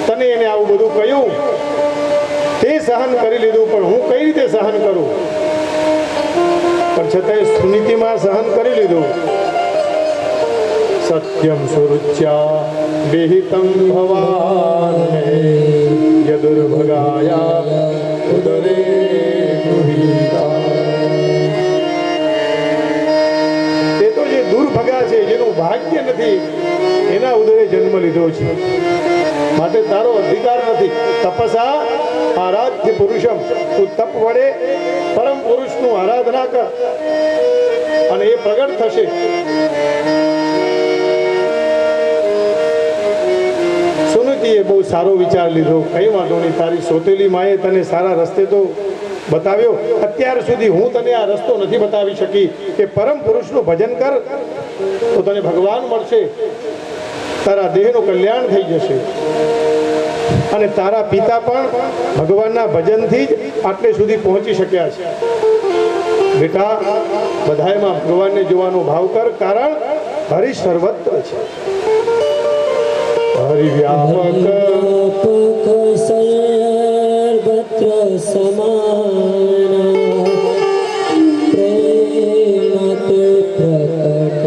તને એને આવું બધું કહ્યું, તે સહન કરી લીધું, પણ હું કઈ રીતે સહન કરું? પણ છતાંય સુનીતિમાં સહન કરી લીધું. સત્યમ સુરુચ્યા વિહિતમ ભવાન યદુર્ભગાયા ઉદરે ગૃહીતા. તે તો જે દુર્ભગા છે, જેનું ભાગ્ય નથી, એના ઉદરે જન્મ લીધો છે. માટે તારો અધિકાર નથી. તપસા આરાધ્ય પુરુષમ. તું તપ વડે પરમ પુરુષનું આરાધના કર અને એ પ્રગટ થશે. સુનીતિએ બહુ સારો વિચાર લીધો. કઈ વાંધો નહીં, તારી સોતેલી માએ તને સારા રસ્તે તો બતાવ્યો. અત્યાર સુધી હું તને આ રસ્તો નથી બતાવી શકી કે પરમ પુરુષનું ભજન કર તો તને ભગવાન મળશે, તારા દેહનું કલ્યાણ થઈ જશે. અને તારા પિતા પણ ભગવાનના ભજનથી જ આટલે સુધી પહોંચી શક્યા છે. બેટા, બધાયમાં ભગવાનને જોવાનો ભાવ કર, કારણ હરિ સર્વત્ર છે. હરિ વ્યાપક સર્વત્ર સમાના પ્રેમ તે પ્રકટ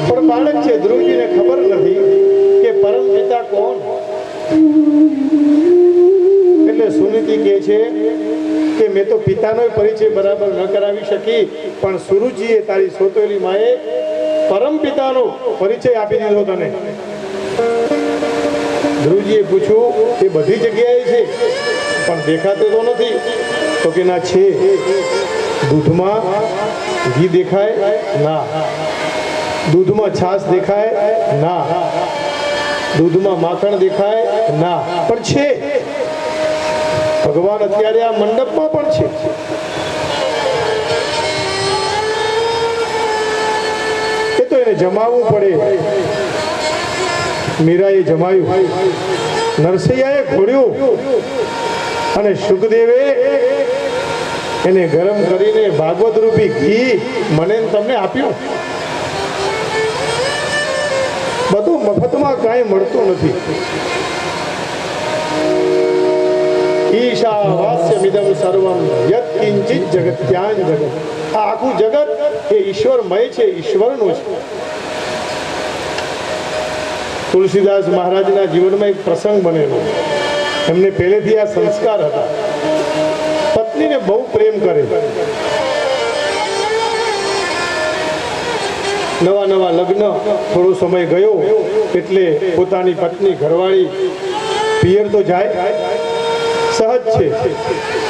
પણ બાળક છે, ધ્રુવજીને ખબર નથી કે પરમ પિતા કોણ. એટલે સુનીતિ કહે છે કે મેં તો પિતાનો પરિચય બરાબર ન કરાવી શકી, પણ સુરુચિએ, તારી સોતેલી માએ પરમ પિતાનો પરિચય આપી દીધો તને. ધ્રુવજીએ પૂછ્યું, એ બધી જગ્યાએ છે પણ દેખાતો તો નથી. તો કે ના, છે. દૂધમાં ઘી દેખાય? ના. દૂધમાં છાશ દેખાય? ના. દૂધમાં માખણ દેખાય? ના. પણ છે. ભગવાન અત્યારે આ મંડપમાં પણ છે. એ તો એને જમાવવું પડે. મીરાએ જમાયું, નરસૈયાએ ઘોડ્યું અને સુખદેવે એને ગરમ કરીને ભાગવત રૂપી ઘી મને ને તમને આપ્યું. બધું મફતમાં કાંઈ મળતું નથી. ઈશા વાસ્યમિદમ સર્વમ યત કિંચિત જગત્યાન જગત. આ આખું જગત એ ઈશ્વરમય છે, ઈશ્વરનું છે. તુલસીદાસ મહારાજના જીવનમાં એક પ્રસંગ બનેલો. એમને પહેલેથી આ સંસ્કાર હતા. પત્નીને બહુ પ્રેમ કરે. નવા નવા લગ્ન, થોડો સમય ગયો એટલે પોતાની પત્ની ઘરવાળી પિયર તો જાય, સહજ છે.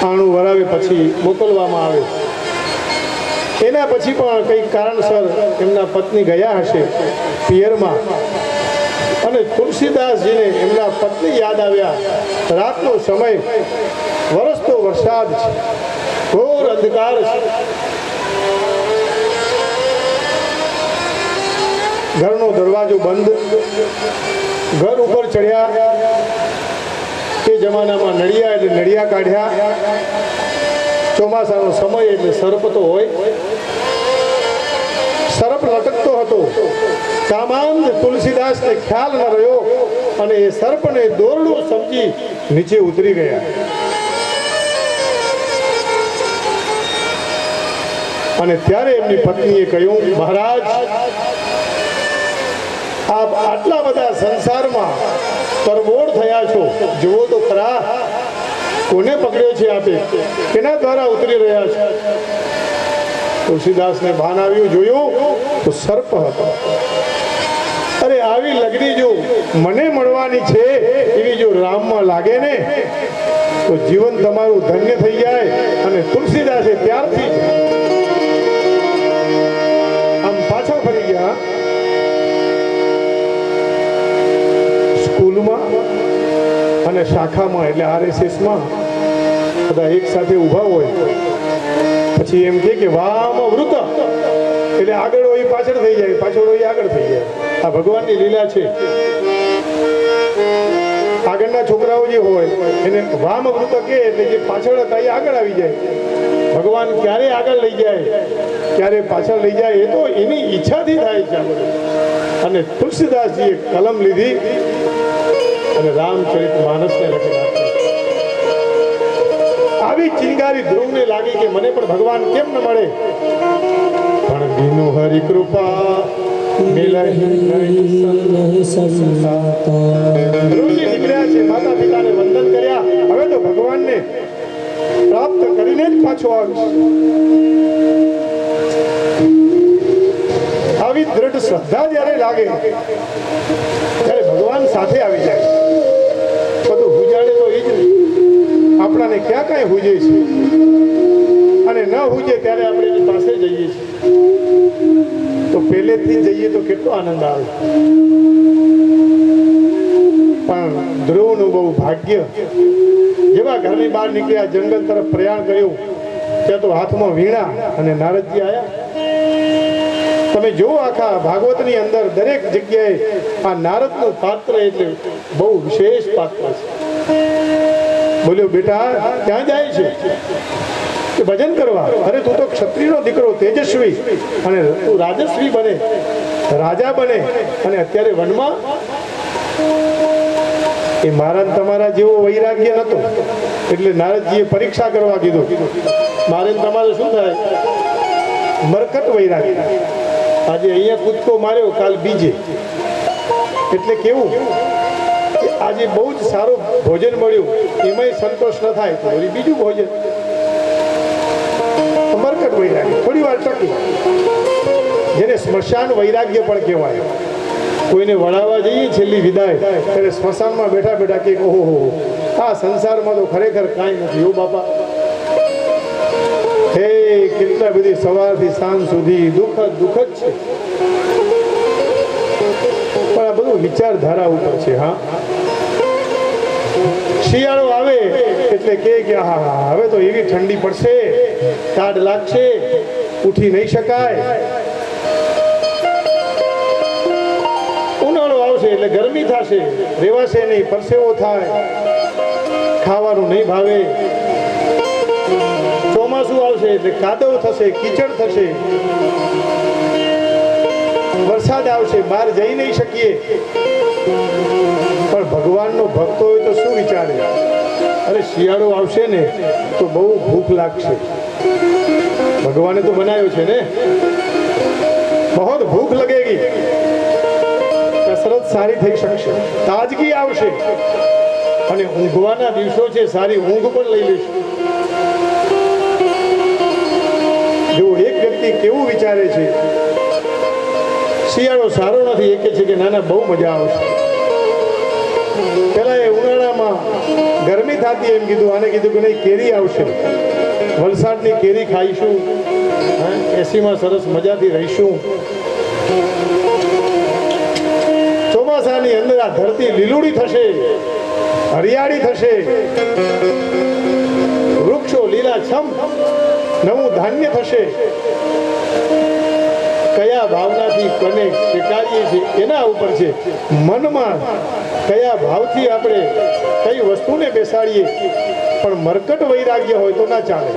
આણું વરાવે પછી મોકલવામાં આવે. એના પછી પણ કંઈક કારણસર એમના પત્ની ગયા હશે પિયરમાં, અને તુલસીદાસજીને એમના પત્ની યાદ આવ્યા. રાતનો સમય, વરસતો વરસાદ છે, ઘોર અંધકાર છે. ઘરનો દરવાજો બંધ. ઘર ઉપર ચડ્યા. તે જમાનામાં નળિયા એટલે નળિયા કાઢ્યા. ચોમાસાનો સમય એટલે સર્પ તો હોય. સર્પ લટકતો હતો. કામાંધ તુલસીદાસને ખ્યાલ ન રહ્યો અને એ સર્પને દોરડું સમજી નીચે ઉતરી ગયા. અને ત્યારે એમની પત્નીએ કહ્યું, મહારાજ, આપ આટલા બધા સંસારમાં તરબોળ થયા છો, જુઓ તો ખરા કોને પકડ્યો છે આપે, કેના દ્વારા ઉતરી રહ્યા છો? તુલસીદાસને ભાન આવ્યું, જોયું તો સર્પ હતો. અરે આવી લગની જો મને મળવાની છે એવી જો રામમાં લાગે ને તો જીવન તમારું ધન્ય થઈ જાય. અને તુલસીદાસે ત્યારથી આમ પાછા ફરી ગયા. સ્કૂલમાં અને શાખામાં એટલે RSSમાં બધા એક સાથે ઊભા હોય. પછી એમ કે વામ વૃત એટલે આગળ હોય પાછળ થઈ જાય, પાછળ હોય આગળ થઈ જાય. આ ભગવાનની લીલા છે. આગળના છોકરાઓ જે હોય એને વામ વૃત કે એટલે જે પાછળ હતા એ આગળ આવી જાય. ભગવાન ક્યારે આગળ લઈ જાય, ક્યારે પાછળ લઈ જાય, એ તો એની ઈચ્છાથી થાય છે. અને તુલસીદાસજીએ કલમ લીધી અને રામચરિત માનસને લખી નાખ્યું. આવી ચિંગારી ધ્રુવને લાગી કે મને પણ ભગવાન કેમ ન મળે, પણ બીનુ હરિ કૃપા ધ્રુવજી નીકળ્યા છે. માતા પિતાને વંદન કર્યા. હવે તો ભગવાનને પ્રાપ્ત કરીને જ પાછો આવીશ. આવી દ્રઢ શ્રદ્ધા જ્યારે લાગે ત્યારે ભગવાન સાથે આવી જાય. બધું હુજાડે તો એ જ નહીં. આપણાને ક્યાં કાંઈ હુજે છે, અને ન હુજે ત્યારે આપણે એની પાસે જઈએ છીએ. તો પહેલેથી જઈએ તો કેટલો આનંદ આવે. પણ ધ્રુવનું બહુ ભાગ્ય. જેવા ઘરની બહાર નીકળ્યા, જંગલ તરફ પ્રયાણ કર્યું, ત્યાં તો હાથમાં વીણા અને નારદજી આવ્યા. તમે જો આખા ભાગવતની અંદર દરેક જગ્યાએ આ નારદનું પાત્ર એટલે બહુ વિશેષ પાત્ર છે. બોલ્યો, બેટા ક્યાં જાય છે? કે ભજન કરવા. અરે તું તો ક્ષત્રિયનો દીકરો, તેજસ્વી, અને તું રાજસ્વી બને, રાજા બને, અને અત્યારે વનમાં. એ મારા તમારા જેવો વૈરાગ્ય નતો એટલે નારદજીએ પરીક્ષા કરવા કીધું. મારે તમારે શું થાય? મરકટ વૈરાગ્ય. આજે અહીંયા કૂદકો માર્યો, કાલ બીજે. એટલે કેવું, આજે બહુ જ સારું ભોજન મળ્યું, એમાંય સંતોષ ન થાય તો વળી બીજું ભોજન. મરકટ વૈરાગ્ય થોડી વાર ટકી, જેને સ્મશાન વૈરાગ્ય પણ કહેવાય. કોઈને વળાવવા જઈએ છેલ્લી વિદાય ત્યારે સ્મશાનમાં બેઠા બેઠા કે ઓહો, આ સંસારમાં તો ખરેખર કાંઈ નથી. ઓ બાપા, હે કેટલા બધી સવારથી સાંજ સુધી દુઃખ જ છે. પણ આ બધું વિચારધારા ઉપર છે. હા, શિયાળો આવે એટલે કે હા હવે તો એવી ઠંડી પડશે, ટાઢ લાગશે, ઉઠી નહીં શકાય. ઉનાળો આવશે એટલે ગરમી થશે, રેવાશે નહીં, પરસેવો થાય, ખાવાનું નહીં ભાવે. ચોમાસું ચોમાસું આવશે એટલે કાદવ થશે, કીચડ થશે, વરસાદ આવશે, બહાર જઈ નહીં શકીએ. પણ ભગવાનનો ભક્ત હોય તો શું વિચારે? અરે શિયાળો આવશે ને તો બહુ ભૂખ લાગશે. ભગવાને તો બનાવ્યો છે ને, બહુ ભૂખ લગેગી, કસરત સારી થઈ શકશે, તાજગી આવશે, અને ઊંઘવાના દિવસો છે, સારી ઊંઘ પણ લઈ લેશું. જો એક વ્યક્તિ કેવું વિચારે છે, શિયાળો સારો નથી, એ કે છે કે નાના બહુ મજા આવશે. પેલા એ ઉનાળામાં ગરમી થતી એમ કીધું, આને કીધું કે નહીં કેરી આવશે, વલસાડની કેરી ખાઈશું, એસીમાં સરસ મજાથી રહીશું. ચોમાસાની અંદર આ ધરતી લીલુડી થશે, હરિયાળી થશે, વૃક્ષો લીલાછમ, નવું ધાન્ય થશે. કયા ભાવનાથી કને સ્વીકારીએ છીએ એના ઉપર છે. મનમાં કયા ભાવથી આપણે કઈ વસ્તુને બેસાડીએ, પણ મરકટ વૈરાગ્ય હોય તો ના ચાલે.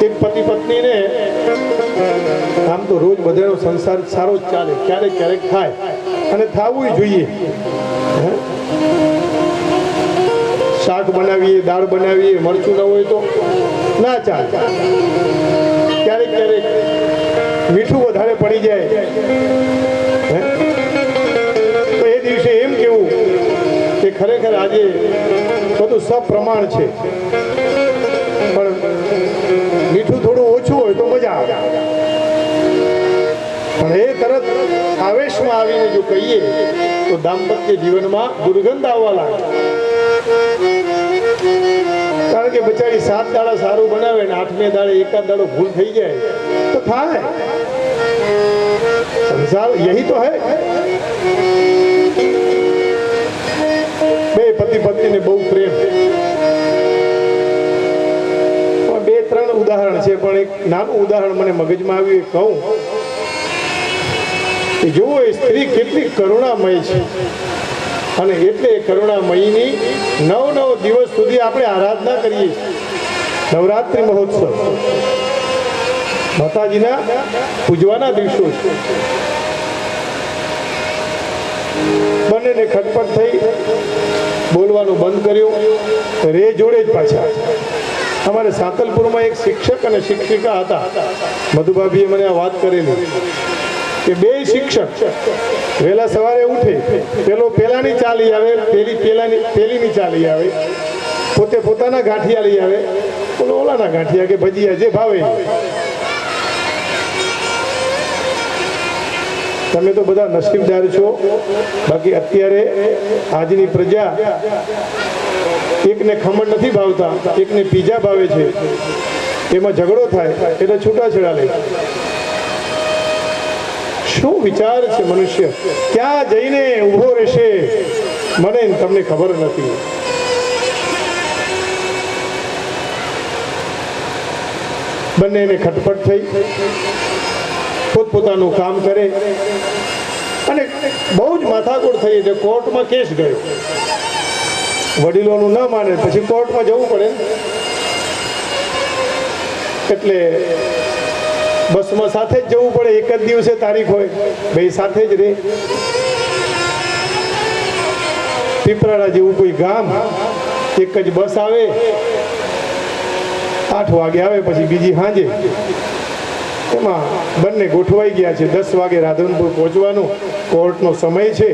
એક પતિ પત્નીને આમ તો રોજ બધાનો સંસાર સારો જ ચાલે, ક્યારેક ક્યારેક થાય, અને થવું જોઈએ. શાક બનાવીએ, દાળ બનાવીએ, મરચું ન હોય તો ના ચાલે. ક્યારેક ક્યારેક મીઠું વધારે પડી જાય તો એ દિવસે એમ કેવું કે ખરેખર આજે બધું સપ્રમાણ છે, પણ મીઠું થોડું ઓછું હોય તો મજા આવે. પણ એ તરત આવેશમાં આવીને જો કહીએ તો દાંપત્ય જીવનમાં દુર્ગંધ આવવા લાગે. કારણ કે બચારી 7 દાડા સારું બનાવે ને 8મે દાડે એકાદ દાડો ભૂલ થઈ જાય તો થાય. સંસાર યહી તો હૈ. બે પતિ પત્નીને બહુ પ્રેમ. 2-3 ઉદાહરણ છે, પણ એક નાનું ઉદાહરણ મને મગજમાં આવ્યું, કહું કે જુઓ એ સ્ત્રી કેટલી કરુણામય છે, અને એટલે કરુણામયીની 9 દિવસ સુધી આપણે આરાધના કરીએ છીએ. નવરાત્રિ મહોત્સવ માતાજીના પૂજવાના દિવસો છે. બંનેને ખટપટ થઈ, બોલવાનું બંધ કર્યું, રે જોડે જ પાછા. અમારે સાંતલપુરમાં એક શિક્ષક અને શિક્ષિકા હતા. મધુભાભીએ મને આ વાત કરેલી કે 2 શિક્ષક વહેલા સવારે ઉઠે, પેલો પેલાની ચાલી આવે, પેલીની ચાલી આવે, પોતે પોતાના ગાંઠિયા લઈ આવે, ઓલો ઓલાના ગાંઠિયા કે ભજીયા જે ભાવે. તમે તો બધા નસીબદાર છો. બાકી અત્યારે આજની પ્રજા એકને ખમણ નથી ભાવતા, એકને પીઝા ભાવે છે, એમાં ઝઘડો થાય એટલે છૂટાછેડા લે. શું વિચાર છે મનુષ્ય? ક્યાં જઈને ઊભો રહેશે મને તમને ખબર નથી. બંનેને ખટપટ થઈ, પોતપોતાનું કામ કરે, અને બહુ જ માથાકૂટ થઈ એટલે કોર્ટમાં કેસ ગયો. વડીલોનું ન માને પછી કોર્ટમાં જવું પડે, એટલે બસમાં સાથે જ જવું પડે. એક જ દિવસે તારીખ હોય, બે સાથે જ રહે. પીપરાળા જેવું કોઈ ગામ, એક જ બસ આવે, 8 વાગે આવે, પછી બીજી સાંજે. એમાં બંને ગોઠવાઈ ગયા છે, 10 વાગે રાધનપુર પહોંચવાનું કોર્ટનો સમય છે.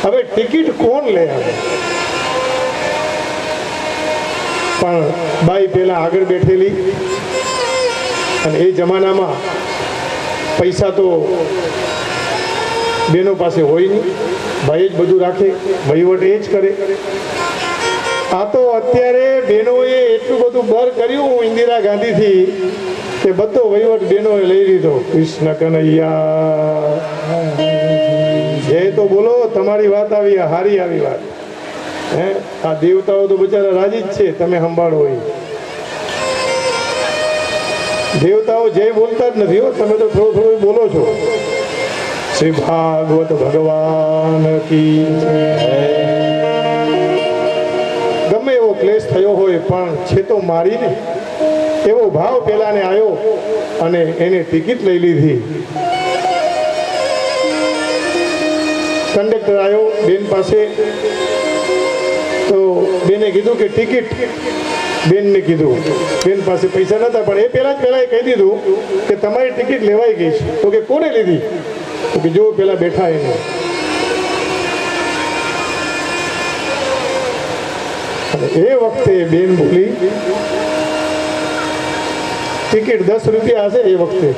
હવે ટિકિટ કોણ લે આવે? પણ બાઈ પેલા આગળ બેઠેલી, અને એ જમાનામાં પૈસા તો બેનો પાસે હોય નહીં, ભાઈ જ બધું રાખે, વહીવટ એ જ કરે. આ તો અત્યારે બહેનોએ એટલું બધું બર કર્યું ઇન્દિરા ગાંધીથી કે બધો વહીવટ બહેનોએ લઈ લીધો. કૃષ્ણ કનૈયા જય તો બોલો. તમારી વાત આવી, હારી આવી વાત. આ દેવતાઓ તો બિચારા રાજી જ છે, તમે સંભાળો. હોય દેવતાઓ જય બોલતા જ નથી હો, તમે તો થોડું થોડું બોલો છો. શ્રી ભાગવત ભગવાન કી જય. પણ છે તો મારી ને, એવો ભાવ પેલાને આવ્યો અને એને ટિકિટ લઈ લીધી. કંડક્ટર આવ્યો બેન પાસે, તો બેને કીધું કે ટિકિટ. બેનને કીધું, બેન પાસે પૈસા નહોતા, પણ એ પહેલાં કહી દીધું કે તમારી ટિકિટ લેવાઈ ગઈ છે. તો કે કોને લીધી? તો કે જો પેલા બેઠા એને. એ વખતે બેન બોલી, ટિકિટ 10 રૂપિયા હશે એ વખતે,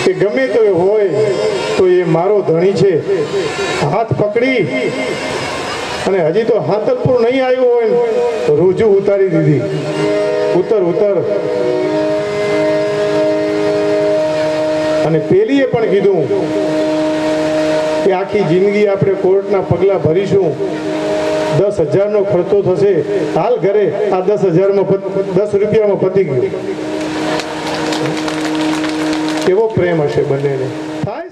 કે ગમે તો હોય તો એ મારો ધણી છે. હાથ પકડી અને હજી તો હાથલપુર નહીં આવ્યું હોય ને તો રૂજુ ઉતારી દીધી. ઉતર ઉતર. અને પેલીએ પણ કીધું કે આખી જિંદગી આપણે કોર્ટના પગલાં ભરીશું, 10,000નો ખર્ચો થશે, હાલ ઘરે આ 10 રૂપિયામાં પતી ગયું. કેવો પ્રેમ હશે બંનેને. થાય